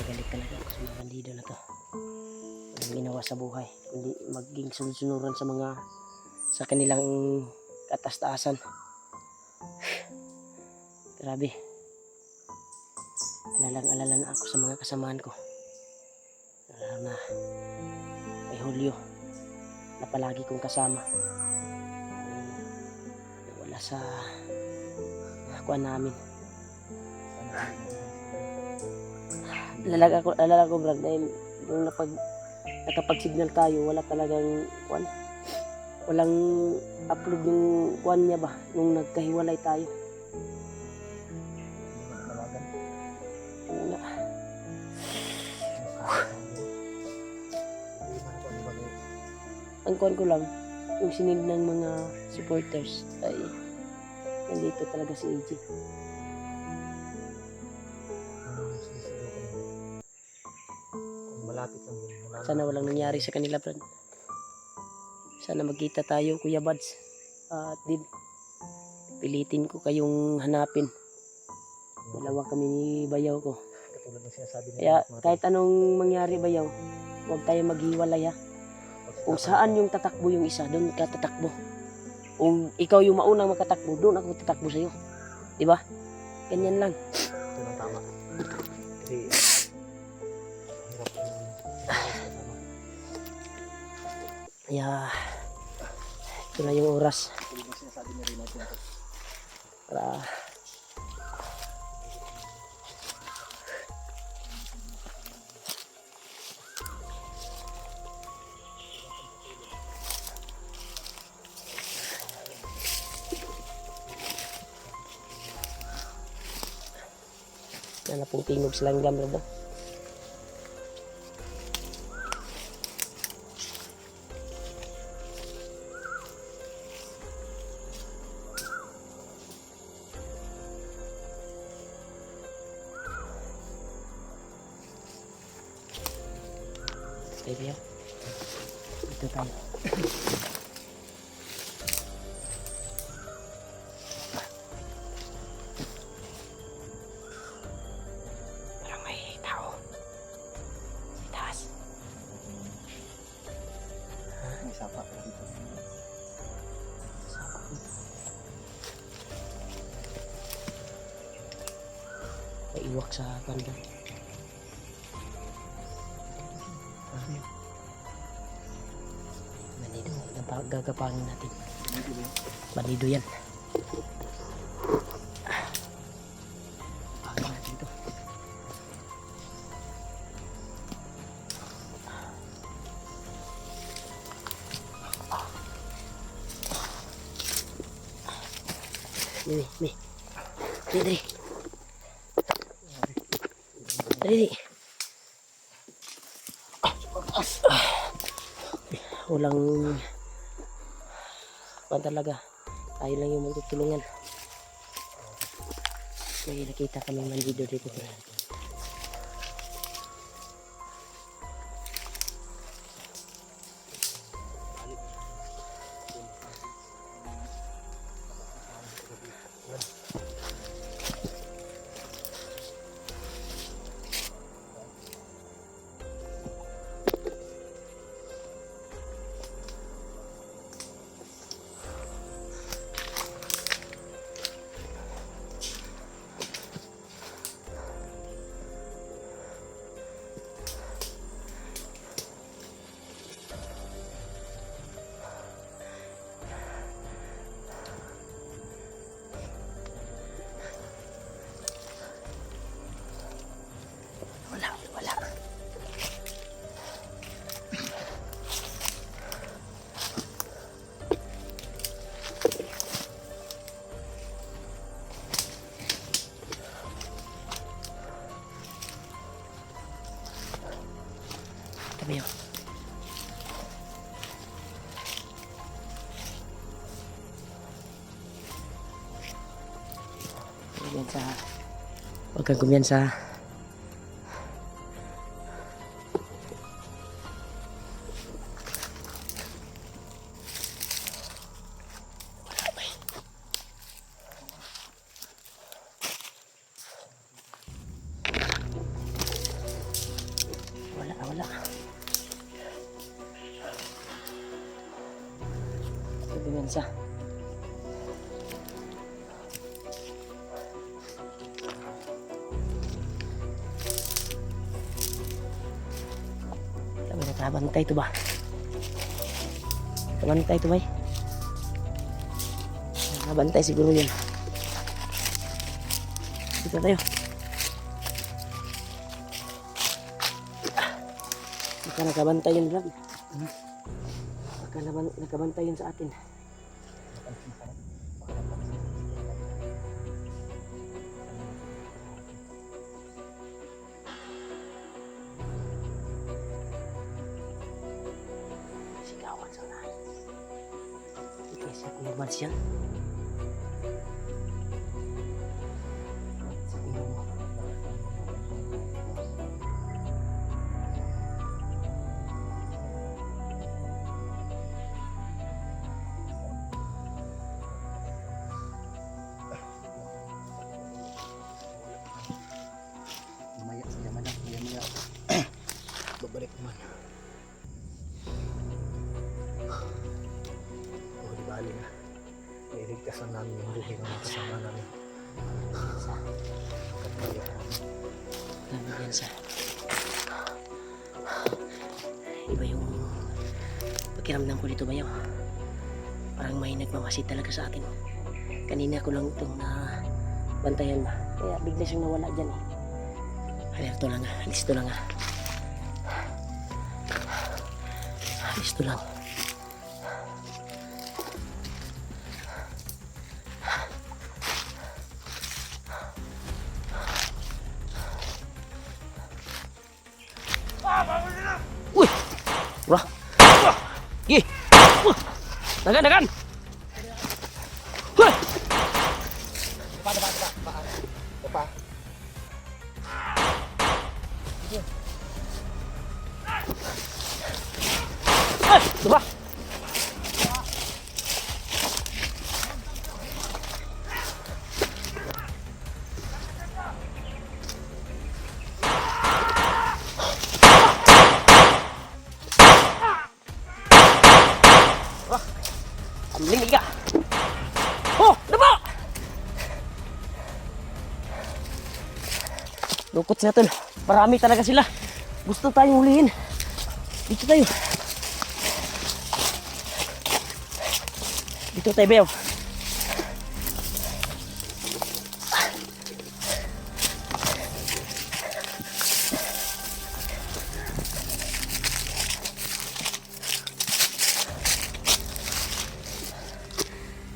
Speaker 1: Galit talaga ako sa mga bandido na to. Walang ginawa sa buhay, kundi maging sunod-sunuran sa kanilang katastasan. Grabe. Alalang-alala na ako sa mga kasamaan ko. Lalo na kay Julio na palagi kong kasama. Wala sa kuha namin. Alala ko brad, dahil nung nakapag-signal tayo, wala talagang walang upload yung kuhan niya ba nung nagkahiwalay tayo. Wala. Ang kuhan ko lang, yung sinid ng mga supporters ay nandito talaga si AJ.
Speaker 2: Malapit lang yun.
Speaker 1: Sana walang nangyari sa kanila, brad. Sana magkita tayo, Kuya Bads. At Dib, pilitin ko kayong hanapin. Dalawa kami ni Bayaw ko.
Speaker 2: Katulad ng sinasabi nila.
Speaker 1: Kaya kahit anong mangyari, Bayaw, huwag tayo maghiwalay, ha. Kung saan yung tatakbo yung isa, doon ka tatakbo. Kung ikaw yung maunang makatakbo, doon ako tatakbo sa'yo. Diba? Ganyan lang.
Speaker 2: Ito lang tama. Kasi
Speaker 1: Kaya ito na yung oras para na pong tingog silang gamla daw. Tayo yan. Ito tayo. Parang may tao. Sa taas.
Speaker 2: May sapa pa dito.
Speaker 1: May iwak sa banda. Banido. Gagapangin natin. Banido yan. Pangin natin ito. Dali. Dali. Dali. Walang pan talaga. Tayo lang yung magtutulungan. May nakita kami bandido dito. Wala. Kami yun. Huwag kang kumyansa. Wala. Kumyansa. Nakabantay ito ba? Nakabantay ito ba? Nakabantay siguro yun. Dito tayo. Baka nakabantay yun, Brad. Baka nakabantay yun sa atin. Sigawan sa unahan. Ito siya kung lumans yan. Sabihin mo.
Speaker 2: Mamaya. Babalik naman. Di bali na. Iligtasan namin yung buhay ng mga kasama namin.
Speaker 1: Namin yan sa iba yung pakiramdam ko dito bayaw. Parang may nagmamasid talaga sa akin. Kanina ko lang itong bantayan ba. Kaya bigla siyang nawala dyan eh. Alerto lang listo lang listo lang. Dagan, dagan! Huh!
Speaker 2: Dapa.
Speaker 1: Ay! Diba? Amling ka! Oh! Diba? Lukot sila tol. Marami talaga sila. Gusto tayong hulihin. Dito tayo. Dito tayo, Beo.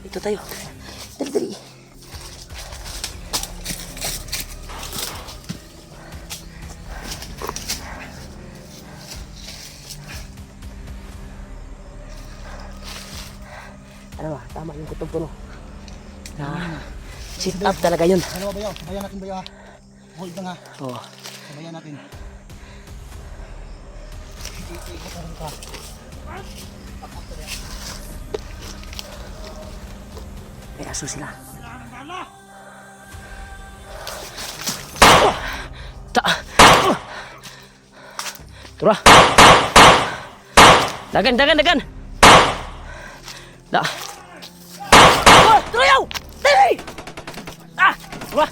Speaker 1: Dito tayo. Dali, dali. Ano ba? Tama yung kutob ko, no? Sit up talaga yun.
Speaker 2: Dalawa bayaw. Sabayan natin bayaw ha. Hold lang ha.
Speaker 1: Oo.
Speaker 2: Sabayan natin.
Speaker 1: May aso sila. Ta! Tura! Dagan, dagan, dagan! Da! Oh! Turayaw! Dali! Ah! Tura!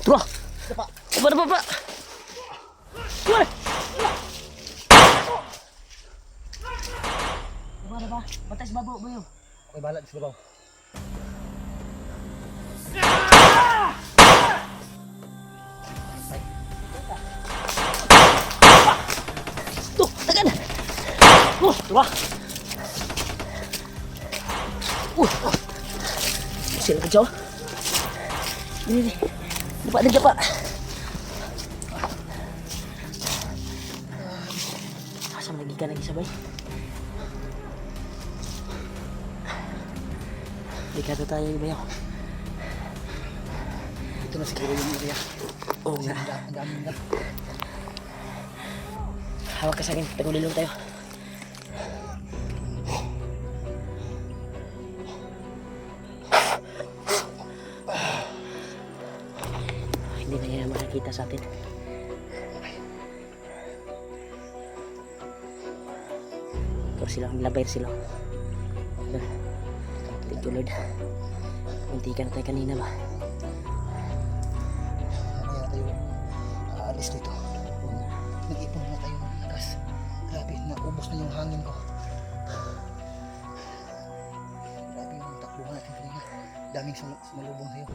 Speaker 1: Tura!
Speaker 2: Dapa.
Speaker 1: Dapa, dapa, dapa! Tura! Dapa, dapa! Batas babo, bayo!
Speaker 2: Okay, bahala di sa babaw.
Speaker 1: Tuh, tekan! Tura! Sila ka, Joe. Ini, dapat dia dapat. Asam lagi kan lagi sabay. Dikata tayo bayaw.
Speaker 2: Ito na siguro yung area.
Speaker 1: Oh,
Speaker 2: Kasi
Speaker 1: nga.
Speaker 2: ang dami nila.
Speaker 1: Hawak ka sa akin, tagulilong tayo. Hindi na yan makakita sa atin. Ito sila, labayr sila. Thank you Lord. Muntikan tayo kanina ba?
Speaker 2: Kaya tayo aalis dito. Nag-ipon na tayo ng lakas. Grabe, naubos na yung hangin ko. Grabe yung takbo natin kanina. Daming sumalubong sa'yo.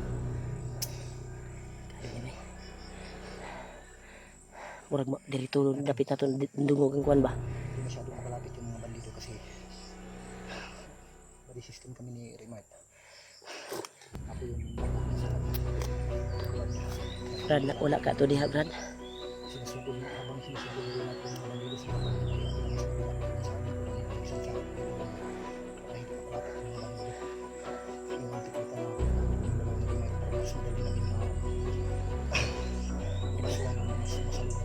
Speaker 1: Kaya murag dirito dapit na ito dungog ang kuwan ba?
Speaker 2: Hindi masyado makalapit yung mga bandido kasi body system kami ni Remart. Ako yung
Speaker 1: Brad, wala ka to diha Brad.
Speaker 2: sinasugod na habang sinasugod na natin yung bandido sa kapal. Kaya ako lang sa kabila. Sa amin ko lang yung isang kahit makalapit yung mga bandido. Yung mga tikita na ako yung dalawang ni Remart para mas madali namin masalubong.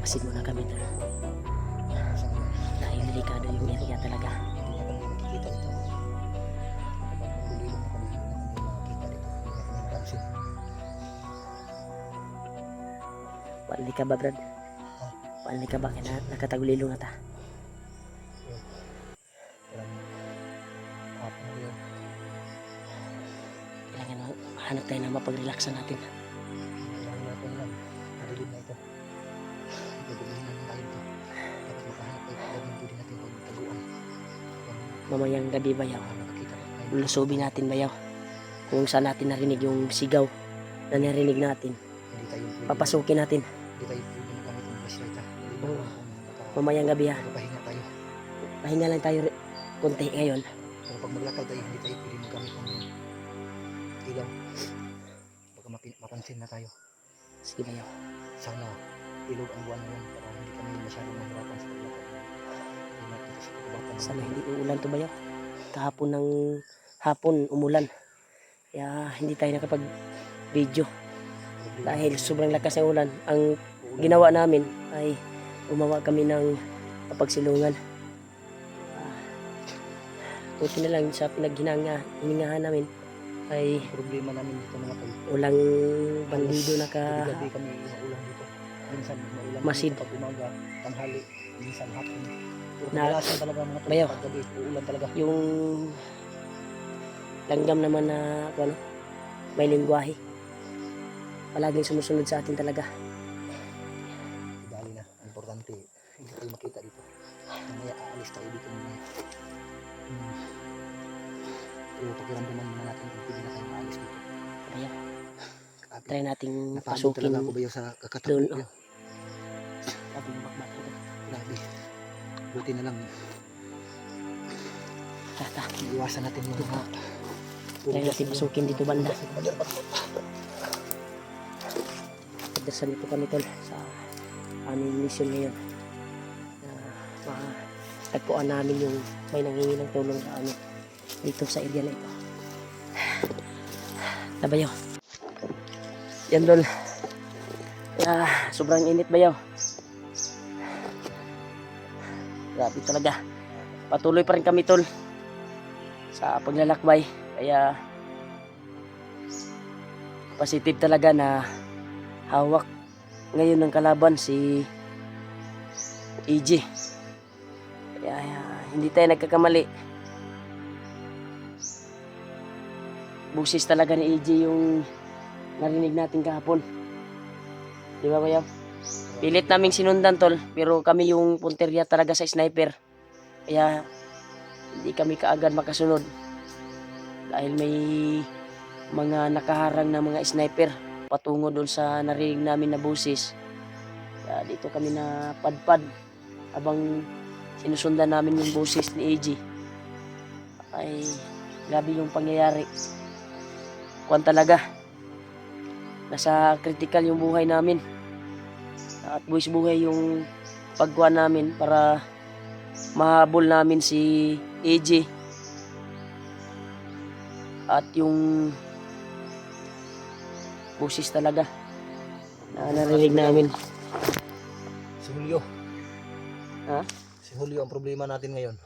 Speaker 1: Masid mo na kami Brad.
Speaker 2: Sa ngayon,
Speaker 1: Dahil delikado yung area talaga.
Speaker 2: hindi na kami nakikita dito. Kapag nagulilong na kami, hindi na kami makikita dito. Hindi na kami napansin.
Speaker 1: Pali ka ba Brad? Pali ka ba kaya nakatagulilong na ta? Kailangan hanap tayo na mapag-relaxan natin.
Speaker 2: Natin lang. Narinig na ito. Gagawin natin tayo ito. Tapos makahanap tayo kung ano pwede natin pagtaguan.
Speaker 1: Mamayang gabi bayaw,
Speaker 2: Nakakita tayo.
Speaker 1: lulusubin natin bayaw. Kung saan natin narinig yung sigaw na narinig natin,
Speaker 2: Hindi tayo pwede.
Speaker 1: papasukin natin.
Speaker 2: Hindi tayo pwede magamit ng flashlight ha.
Speaker 1: Oo. Mamayang gabi ha.
Speaker 2: Pahinga tayo.
Speaker 1: Pahinga lang tayo konti ngayon.
Speaker 2: Pero pag maglakad tayo, hindi tayo pwede magamit ng ilaw. Baka mapansin na tayo.
Speaker 1: Sige bayaw.
Speaker 2: Sana ilog ang buwan ngayon para hindi kami masyadong mahirapan sa paglakad. Hindi natin sa kabatan.
Speaker 1: Sana hindi uulan to bayaw. Kahapon ng hapon umulan. Kaya hindi tayo nakapag-video. Dahil sobrang lakas ng ulan. Ang ginawa namin ay gumawa kami ng kapagsilungan. Buti na lang sa hiningahan namin ay
Speaker 2: Problema namin dito mga tol.
Speaker 1: walang bandido
Speaker 2: Gabi kami maulan dito. Minsan maulan
Speaker 1: Masid.
Speaker 2: dito pag umaga, tanghali, minsan hapon. Pero
Speaker 1: Na-
Speaker 2: kadalasan talaga mga tol,
Speaker 1: Bayaw.
Speaker 2: pag gabi, uulan talaga.
Speaker 1: yung langgam naman na ano, may lingwahe. Palaging sumusunod sa atin talaga.
Speaker 2: Ibali na, importante, hindi tayo makita dito. Mamaya aalis tayo dito mamaya. Pero pakiramdaman muna natin kung pwede na tayo maalis dito.
Speaker 1: Bayaw,
Speaker 2: Grabe.
Speaker 1: try nating
Speaker 2: Napagod
Speaker 1: pasukin
Speaker 2: talaga ako bayaw sa kakatapo.
Speaker 1: doon,
Speaker 2: Bayaw.
Speaker 1: sabi ng bakbaka doon.
Speaker 2: Grabe. Buti na lang,
Speaker 1: Tata,
Speaker 2: iwasan natin yung mga
Speaker 1: try natin pasukin dito banda. Pagdasan dito kami tol sa aming mission ngayon. Tagpuan namin yung may nangingi ng tulong sa amin dito sa area na ito. Nabayaw. Yan tol. Sobrang init bayaw. Grabe talaga. Patuloy pa rin kami tol sa paglalakbay. Kaya positive talaga na hawak ngayon ng kalaban si EJ. Kaya hindi tayo nagkakamali. Busis talaga ni EJ yung narinig natin kahapon. Di ba bayaw? Pilit naming sinundan tol, pero kami yung punteriya talaga sa sniper. Kaya hindi kami kaagad makasunod. Dahil may mga nakaharang na mga sniper patungo doon sa narinig namin na busis. Kaya dito kami na padpad habang sinusundan namin yung busis ni AJ. Ay grabe yung pangyayari. Kuwan talaga. Nasa critical yung buhay namin. At buwis buhay yung pagkuha namin para mahabol namin si AJ. At yung busis talaga na narinig namin.
Speaker 2: si Julio.
Speaker 1: Ha?
Speaker 2: Si Julio ang problema natin ngayon.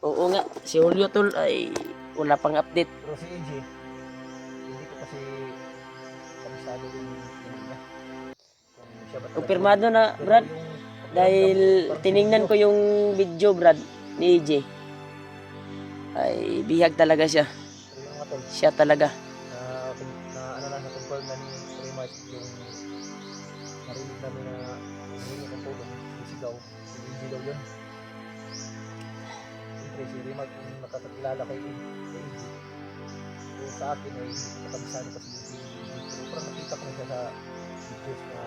Speaker 1: Oo nga, si Julio tol ay wala pang update.
Speaker 2: Pero si AJ, hindi ko kasi kabisado yung niya. Kung siya ba talaga-
Speaker 1: Kumpirmado na
Speaker 2: Pero
Speaker 1: Brad
Speaker 2: yung-
Speaker 1: dahil
Speaker 2: parang si
Speaker 1: tiningnan
Speaker 2: Julio,
Speaker 1: ko yung video Brad ni AJ. Ay bihag talaga siya.
Speaker 2: pero yung mga tol,
Speaker 1: Siya talaga.
Speaker 2: na-confirm na ni Primat yung narinig namin na narinig ng tulong, sisigaw, si AJ daw yun. Siyempre si Primat kung nakakilala kay AJ. So sa akin ay nakabisado pa si AJ. Pero parang nakita ko na siya sa videos na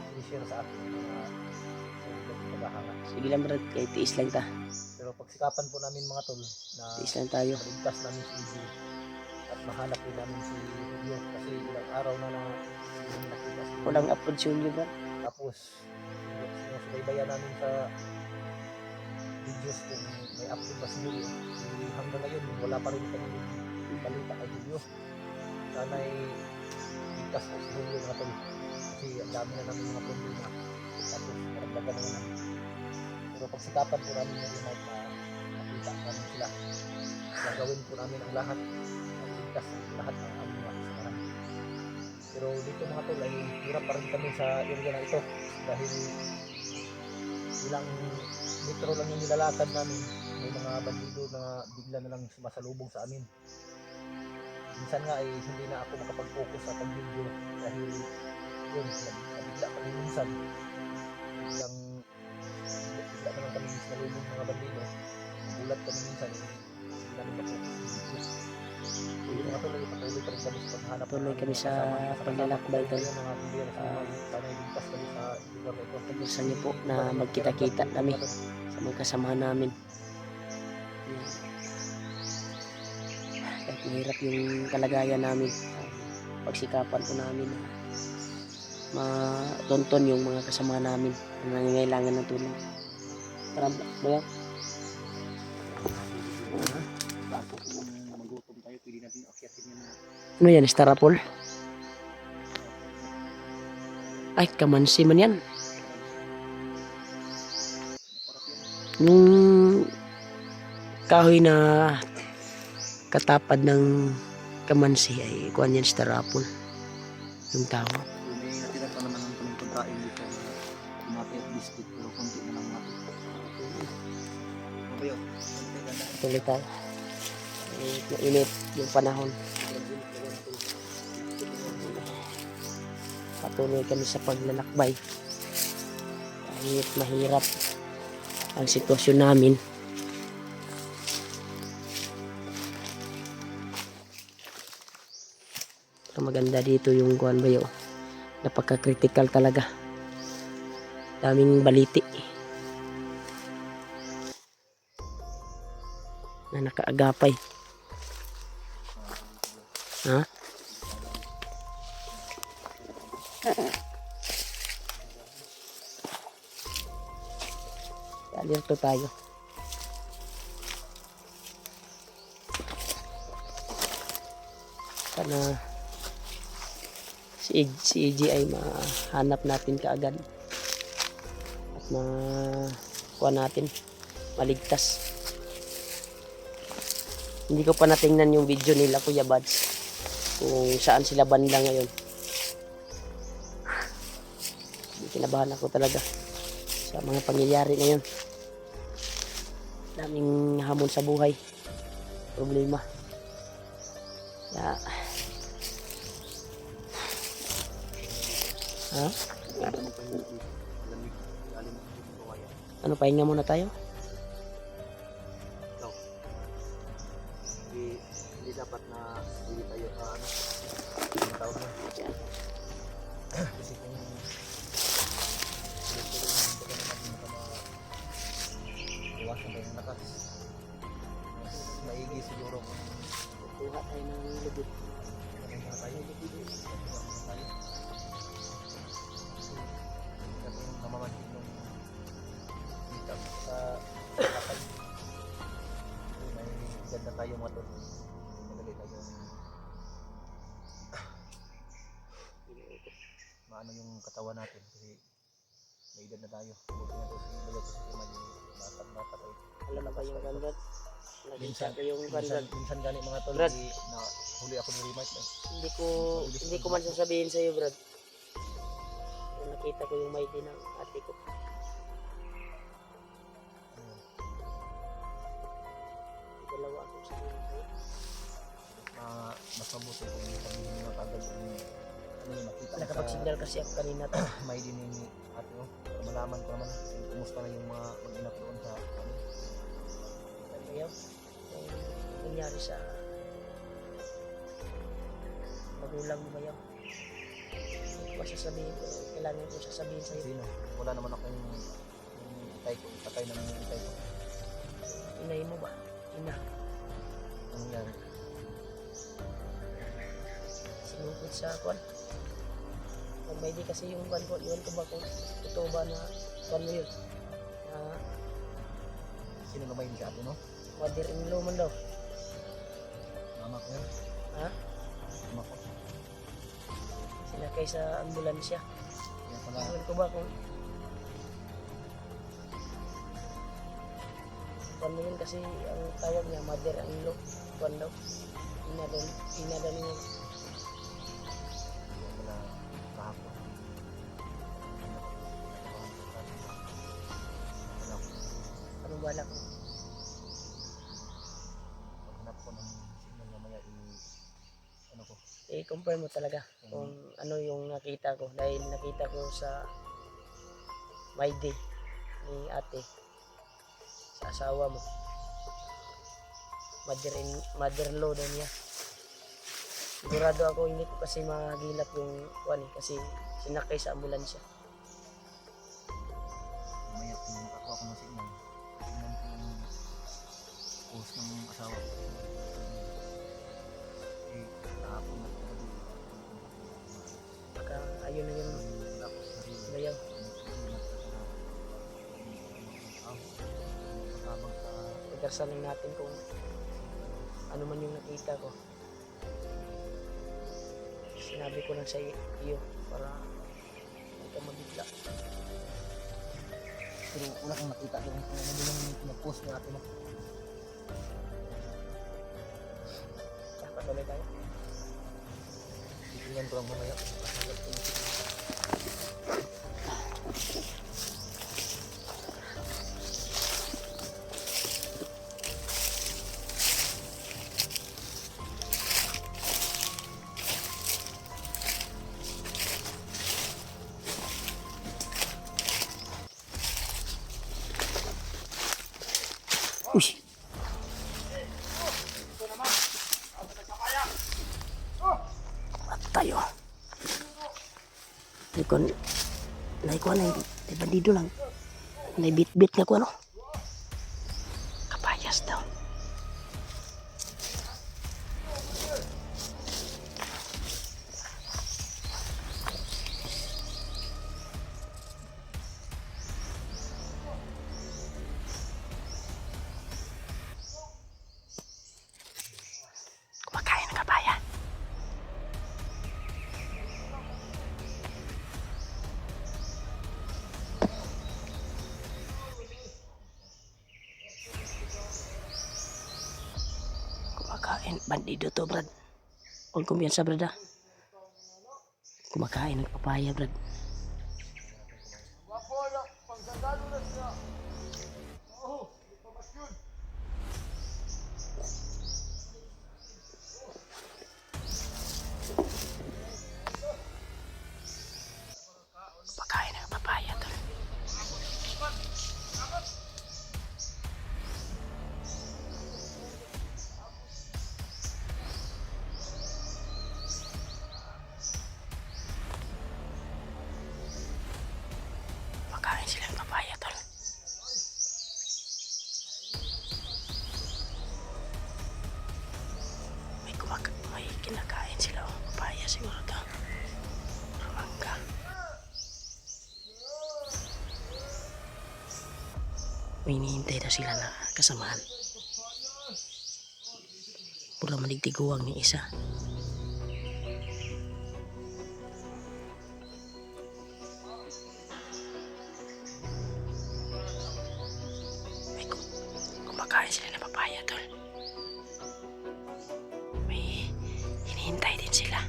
Speaker 2: sinishare sa akin na sa paghahanga.
Speaker 1: Sige lang Brad, kay tiis lang ta.
Speaker 2: Pero pagsikapan po namin mga tol na
Speaker 1: Tiis lang tayo.
Speaker 2: maligtas namin si AJ at mahanap din namin si Julio kasi ilang araw na hindi nakita si Julio.
Speaker 1: Walang upload si Julio Brad.
Speaker 2: Tapos sinusubaybayan namin sa videos kung may upload ba si Julio. Hanggang ngayon wala pa rin kami balita kay Julio. Sana ay ligtas na si Julio mga tol kasi ang dami na namin mga problema tapos naragdagan na naman. Pero pagsikapan po namin yung remote na makita namin sila. Gagawin po namin ang lahat na ligtas ang lahat ng aming mga kasamahan. Pero dito mga tol ay hirap pa rin kami sa area na ito dahil ilang metro lang yung nilalakad namin, may mga bandido na bigla na lang sumasalubong sa amin. minsan nga ay hindi na ako makapag-focus sa pag-video dahil yun, nabigla kami minsan. Bigla na lang kami nalulong mga bandido. Nagulat kami minsan, hindi namin ma-focus sa video. Yung mga tuloy, patuloy pa rin kami sa paghanap.
Speaker 1: Tuloy kami sa paglalakbay tol.
Speaker 2: Mga kumbira sa mga sana iligtas kami sa lugar na ito.
Speaker 1: Gusto niyo po na magkita-kita kami sa mga kasamahan namin. Yan. Kahit mahirap yung kalagayan namin, pagsikapan po namin na matonton yung mga kasama namin na nangangailangan ng tulong. Tara, bayan.
Speaker 2: Bago kung magutom tayo, pwede natin akyatin yung
Speaker 1: Ano yan, Starapol? Ay, kamansi man yan. Nung kahoy na katapad ng kamansi ay kuhan yan, Starapol. Yung tawag.
Speaker 2: may natira pa naman ng kaming pagkain dito na natin at biscuit pero konti na lang natin. Okay,
Speaker 1: Tuloy tayo. Mainit yung panahon. Patuloy kami sa paglalakbay. Kahit mahirap ang sitwasyon namin. Pero maganda dito yung kuhan ba yun. Napaka-critical talaga. Daming baliti na nakaagapay. Ha? Alerto tayo. Sana si EJ ay mahanap natin kaagad at makuha natin, maligtas. Hindi ko pa natingnan yung video nila Kuya Bads kung saan sila banda ngayon. Kinabahan ako talaga sa mga pangyayari ngayon. Daming hamon sa buhay, problema. Ha? Ano, pahinga muna tayo?
Speaker 2: Hindi dapat na hindi tayo ang tawag na. Kasi kung iwasan tayo ng lakas, mas maigi siguro kung
Speaker 1: Kuha tayo ng lubid.
Speaker 2: muna tayo. Kasi yung namamansin yung dito sa kapag may ganda tayo mga tol. Madali tayo maano yung katawan natin kasi may edad na tayo. Buti na to si Bayo kasi batang-bata tayo.
Speaker 1: Alam na ba yung gandad?
Speaker 2: Minsan,
Speaker 1: Nakita ko yung gandad.
Speaker 2: minsan gani mga tol,
Speaker 1: Brad.
Speaker 2: na huli ako ni Remark.
Speaker 1: Hindi ko man sasabihin sa iyo, Brad. Kung nakita ko yung mighty ng ate ko. Dalawa akong sabihin sa'yo.
Speaker 2: Mas mabuti kung sabihin mo kagad kung ano yung makita mo
Speaker 1: Nakapag-signal kasi ako kanina.
Speaker 2: may din ni ate mo para malaman ko naman kung kumusta na yung mga mag-inap doon sa ano.
Speaker 1: Ayaw. Kung nangyari sa magulang mo mayaw. Masasabihin ko. Kailangan ko sasabihin sa'yo.
Speaker 2: Sino? Wala naman akong itay ko, patay na ng itay ko.
Speaker 1: Inay mo ba? Ina.
Speaker 2: Anong nangyari?
Speaker 1: Sinukod sa kwan. Pag may di kasi yung kwan ko, yun ko ba kung totoo ba na kwan mo yun? Na
Speaker 2: Sino naman yung si ate mo?
Speaker 1: mother-in-law man daw.
Speaker 2: Mama ko yun.
Speaker 1: Ha?
Speaker 2: Mama ko.
Speaker 1: Sinakay sa ambulansya.
Speaker 2: Yan pala.
Speaker 1: Yun ko ba kung kwan mo yun kasi ang tawag niya mother-in-law. Kwan daw. Ina daw niya.
Speaker 2: Yan pala kahapon.
Speaker 1: Anong wala ko?
Speaker 2: Paghanap ko ng signal mamaya
Speaker 1: i-confirm mo talaga kung ano yung nakita ko. Dahil nakita ko sa My Day ni ate, sa asawa mo. Mother-in-law daw niya. Sigurado ako hindi ko kasi magilap yung kasi sinakay sa ambulansya.
Speaker 2: Mamaya kung makakuha ko ng signal, tingnan ko yung post ng asawa ko. Eh, kahapon na ito.
Speaker 1: Baka ayun na yun. Bayaw. Pagdarsalan natin kung ano man yung nakita ko. Sinabi ko lang sa iyo para hindi ka mabigla.
Speaker 2: Pero wala kang nakita doon kung ano din yung pinag-post ng atin.
Speaker 1: Patuloy tayo.
Speaker 2: Tingnan ko lang mamaya.
Speaker 1: Uy! Tayo. Naikuan na yung bandido lang. Naibit-bit nga ko ano. Kapayas daw. Kumakain ng kapaya. Kumakain. Bandido to, Brad. Huwag kumpiyansa, Brad, ah. Kumakain ng papaya, Brad. Kumakain ng papaya, to. Kumakain sila ng papaya, tol. May kinakain sila, oh. Papaya siguro to. Mangga. May hinihintay na sila na kasamahan. Pura maligtiguang ni isa. Kumakain sila ng papaya, tol. May hinihintay din sila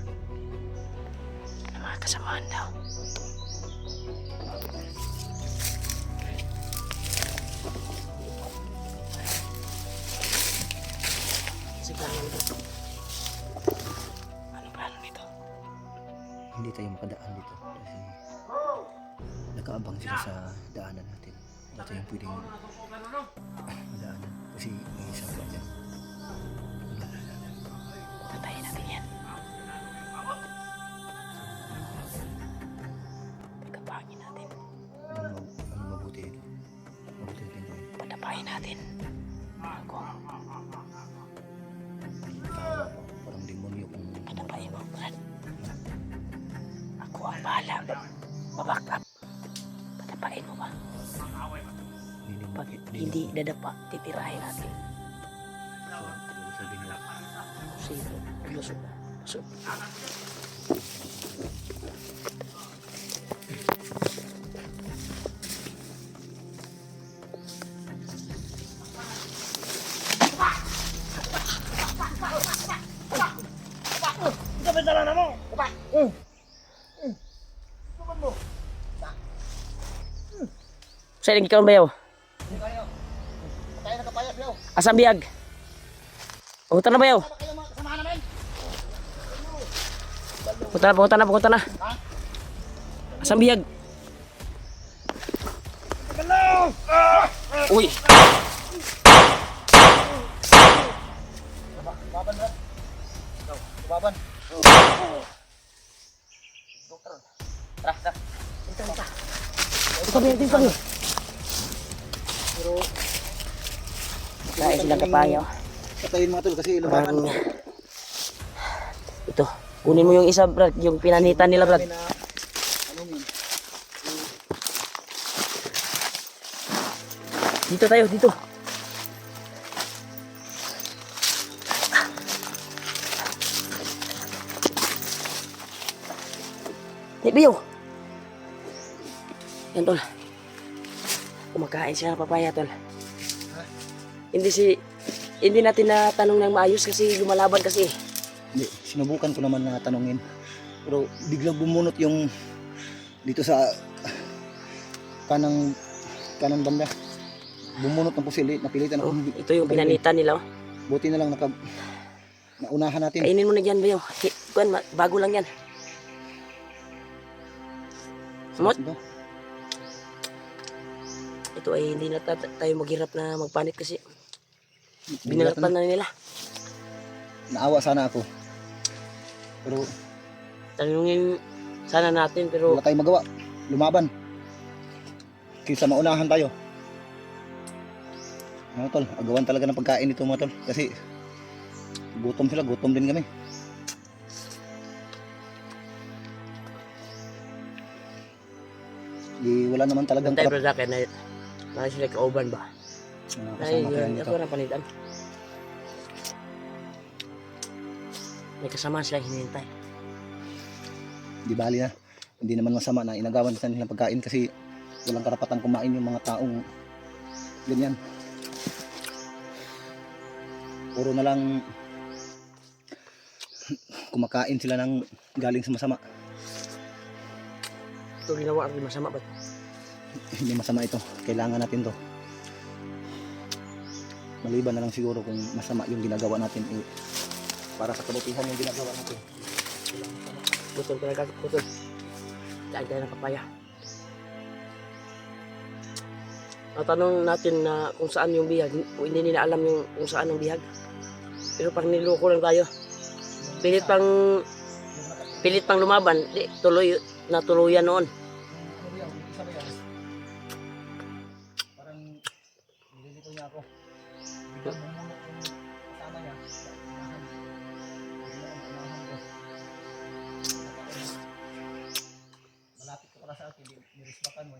Speaker 1: ng mga kasamahan daw. Anong plano nito?
Speaker 2: Hindi tayo makadaan dito kasi nakaabang sila sa daanan natin. Wala tayong pwedeng madaanan kasi may isang pa dyan.
Speaker 1: Patayin natin yan. Pagkapangin natin.
Speaker 2: Anong mabuti ito? Mabuti natin gawin.
Speaker 1: Patapayin natin. Ako.
Speaker 2: Parang demonyo kung
Speaker 1: Patapayin mo, Brad. Ako ang bahala. Baback up. Patapayin mo ba? Pag hindi dadapa, titirahin natin.
Speaker 2: sabihin mo.
Speaker 1: Sino? Lusog. Lusog. Saya lagi kawan bayaw.
Speaker 2: Tayo na kapayas daw.
Speaker 1: Asam biag. Utan na bayaw.
Speaker 2: Kayo mga kasamahan namin.
Speaker 1: Punta na. Asang bihag? Uy!
Speaker 2: Baban. Tara.
Speaker 1: Ito ba?
Speaker 2: Pero
Speaker 1: Kain silang kapayo.
Speaker 2: patayin mga tol kasi lumaban.
Speaker 1: Parang ito. Kunin mo yung isa, Brad. Yung pinanitan nila, Brad.
Speaker 2: Ano yun?
Speaker 1: Dito tayo, dito. Biyo. Yan, tol. Kumakain siya ng papaya, tol. Hindi natin natanong ng maayos kasi lumalaban kasi.
Speaker 2: Hindi, sinubukan ko naman na tanungin. Pero biglang bumunot yung dito sa kanang banda. Bumunot ng pusili, napilitan ako.
Speaker 1: Ito yung pinanitan nila.
Speaker 2: Buti na lang naunahan natin.
Speaker 1: Kainin mo na dyan, Biyo. Kuan, bago lang yan. Samot. Ito ay hindi na tayo maghirap na magpanit kasi binalatan na nila.
Speaker 2: Naawa sana ako. Pero
Speaker 1: Tanungin sana natin pero
Speaker 2: wala tayong magawa. Lumaban. Kaysa maunahan tayo. Ano tol, agawan talaga ng pagkain ito mga tol. Kasi gutom sila, gutom din kami. Di wala naman talagang
Speaker 1: tayo brother kaya na sila kauban ba? Ay,
Speaker 2: kasama tayo
Speaker 1: yun,
Speaker 2: nito.
Speaker 1: ako na panitan. May kasama sila hinihintay.
Speaker 2: Di bali na. Hindi naman masama na inagawan sa nilang pagkain kasi walang karapatang kumain yung mga taong ganyan. Puro na lang kumakain sila ng galing sa masama.
Speaker 1: Ito ginawa ang masama ba?
Speaker 2: Hindi masama ito. Kailangan natin to. Maliban na lang siguro kung masama yung ginagawa natin para sa kabutihan yung ginagawa natin.
Speaker 1: Putol talaga, putol. Kain tayo ng papaya. Tanong natin na kung saan yung bihag. Hindi nila alam yung kung saan yung bihag. Pero pag niloko lang tayo, pilit pang lumaban, di, natuluyan noon.
Speaker 2: Parang nililito niya ako. Biglang bumunok yung kasama niya. Malapit ka para sa akin, nirisbakan mo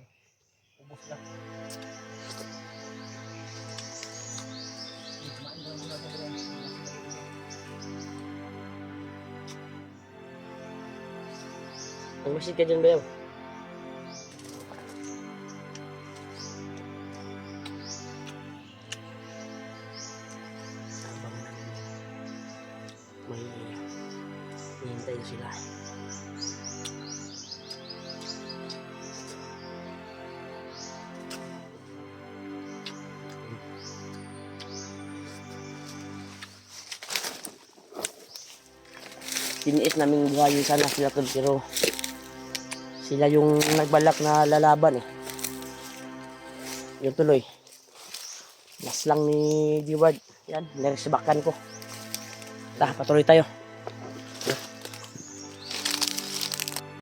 Speaker 2: ubos lang. Kumain ka muna doon.
Speaker 1: Magmasid ka dyan ba yaw? May hihintay na sila. Tiniis naming buhayin sana sila tol pero sila yung nagbalak na lalaban eh. Yun tuloy. Mas lang ni Diwad. Yan, niresbakan ko. Patuloy tayo.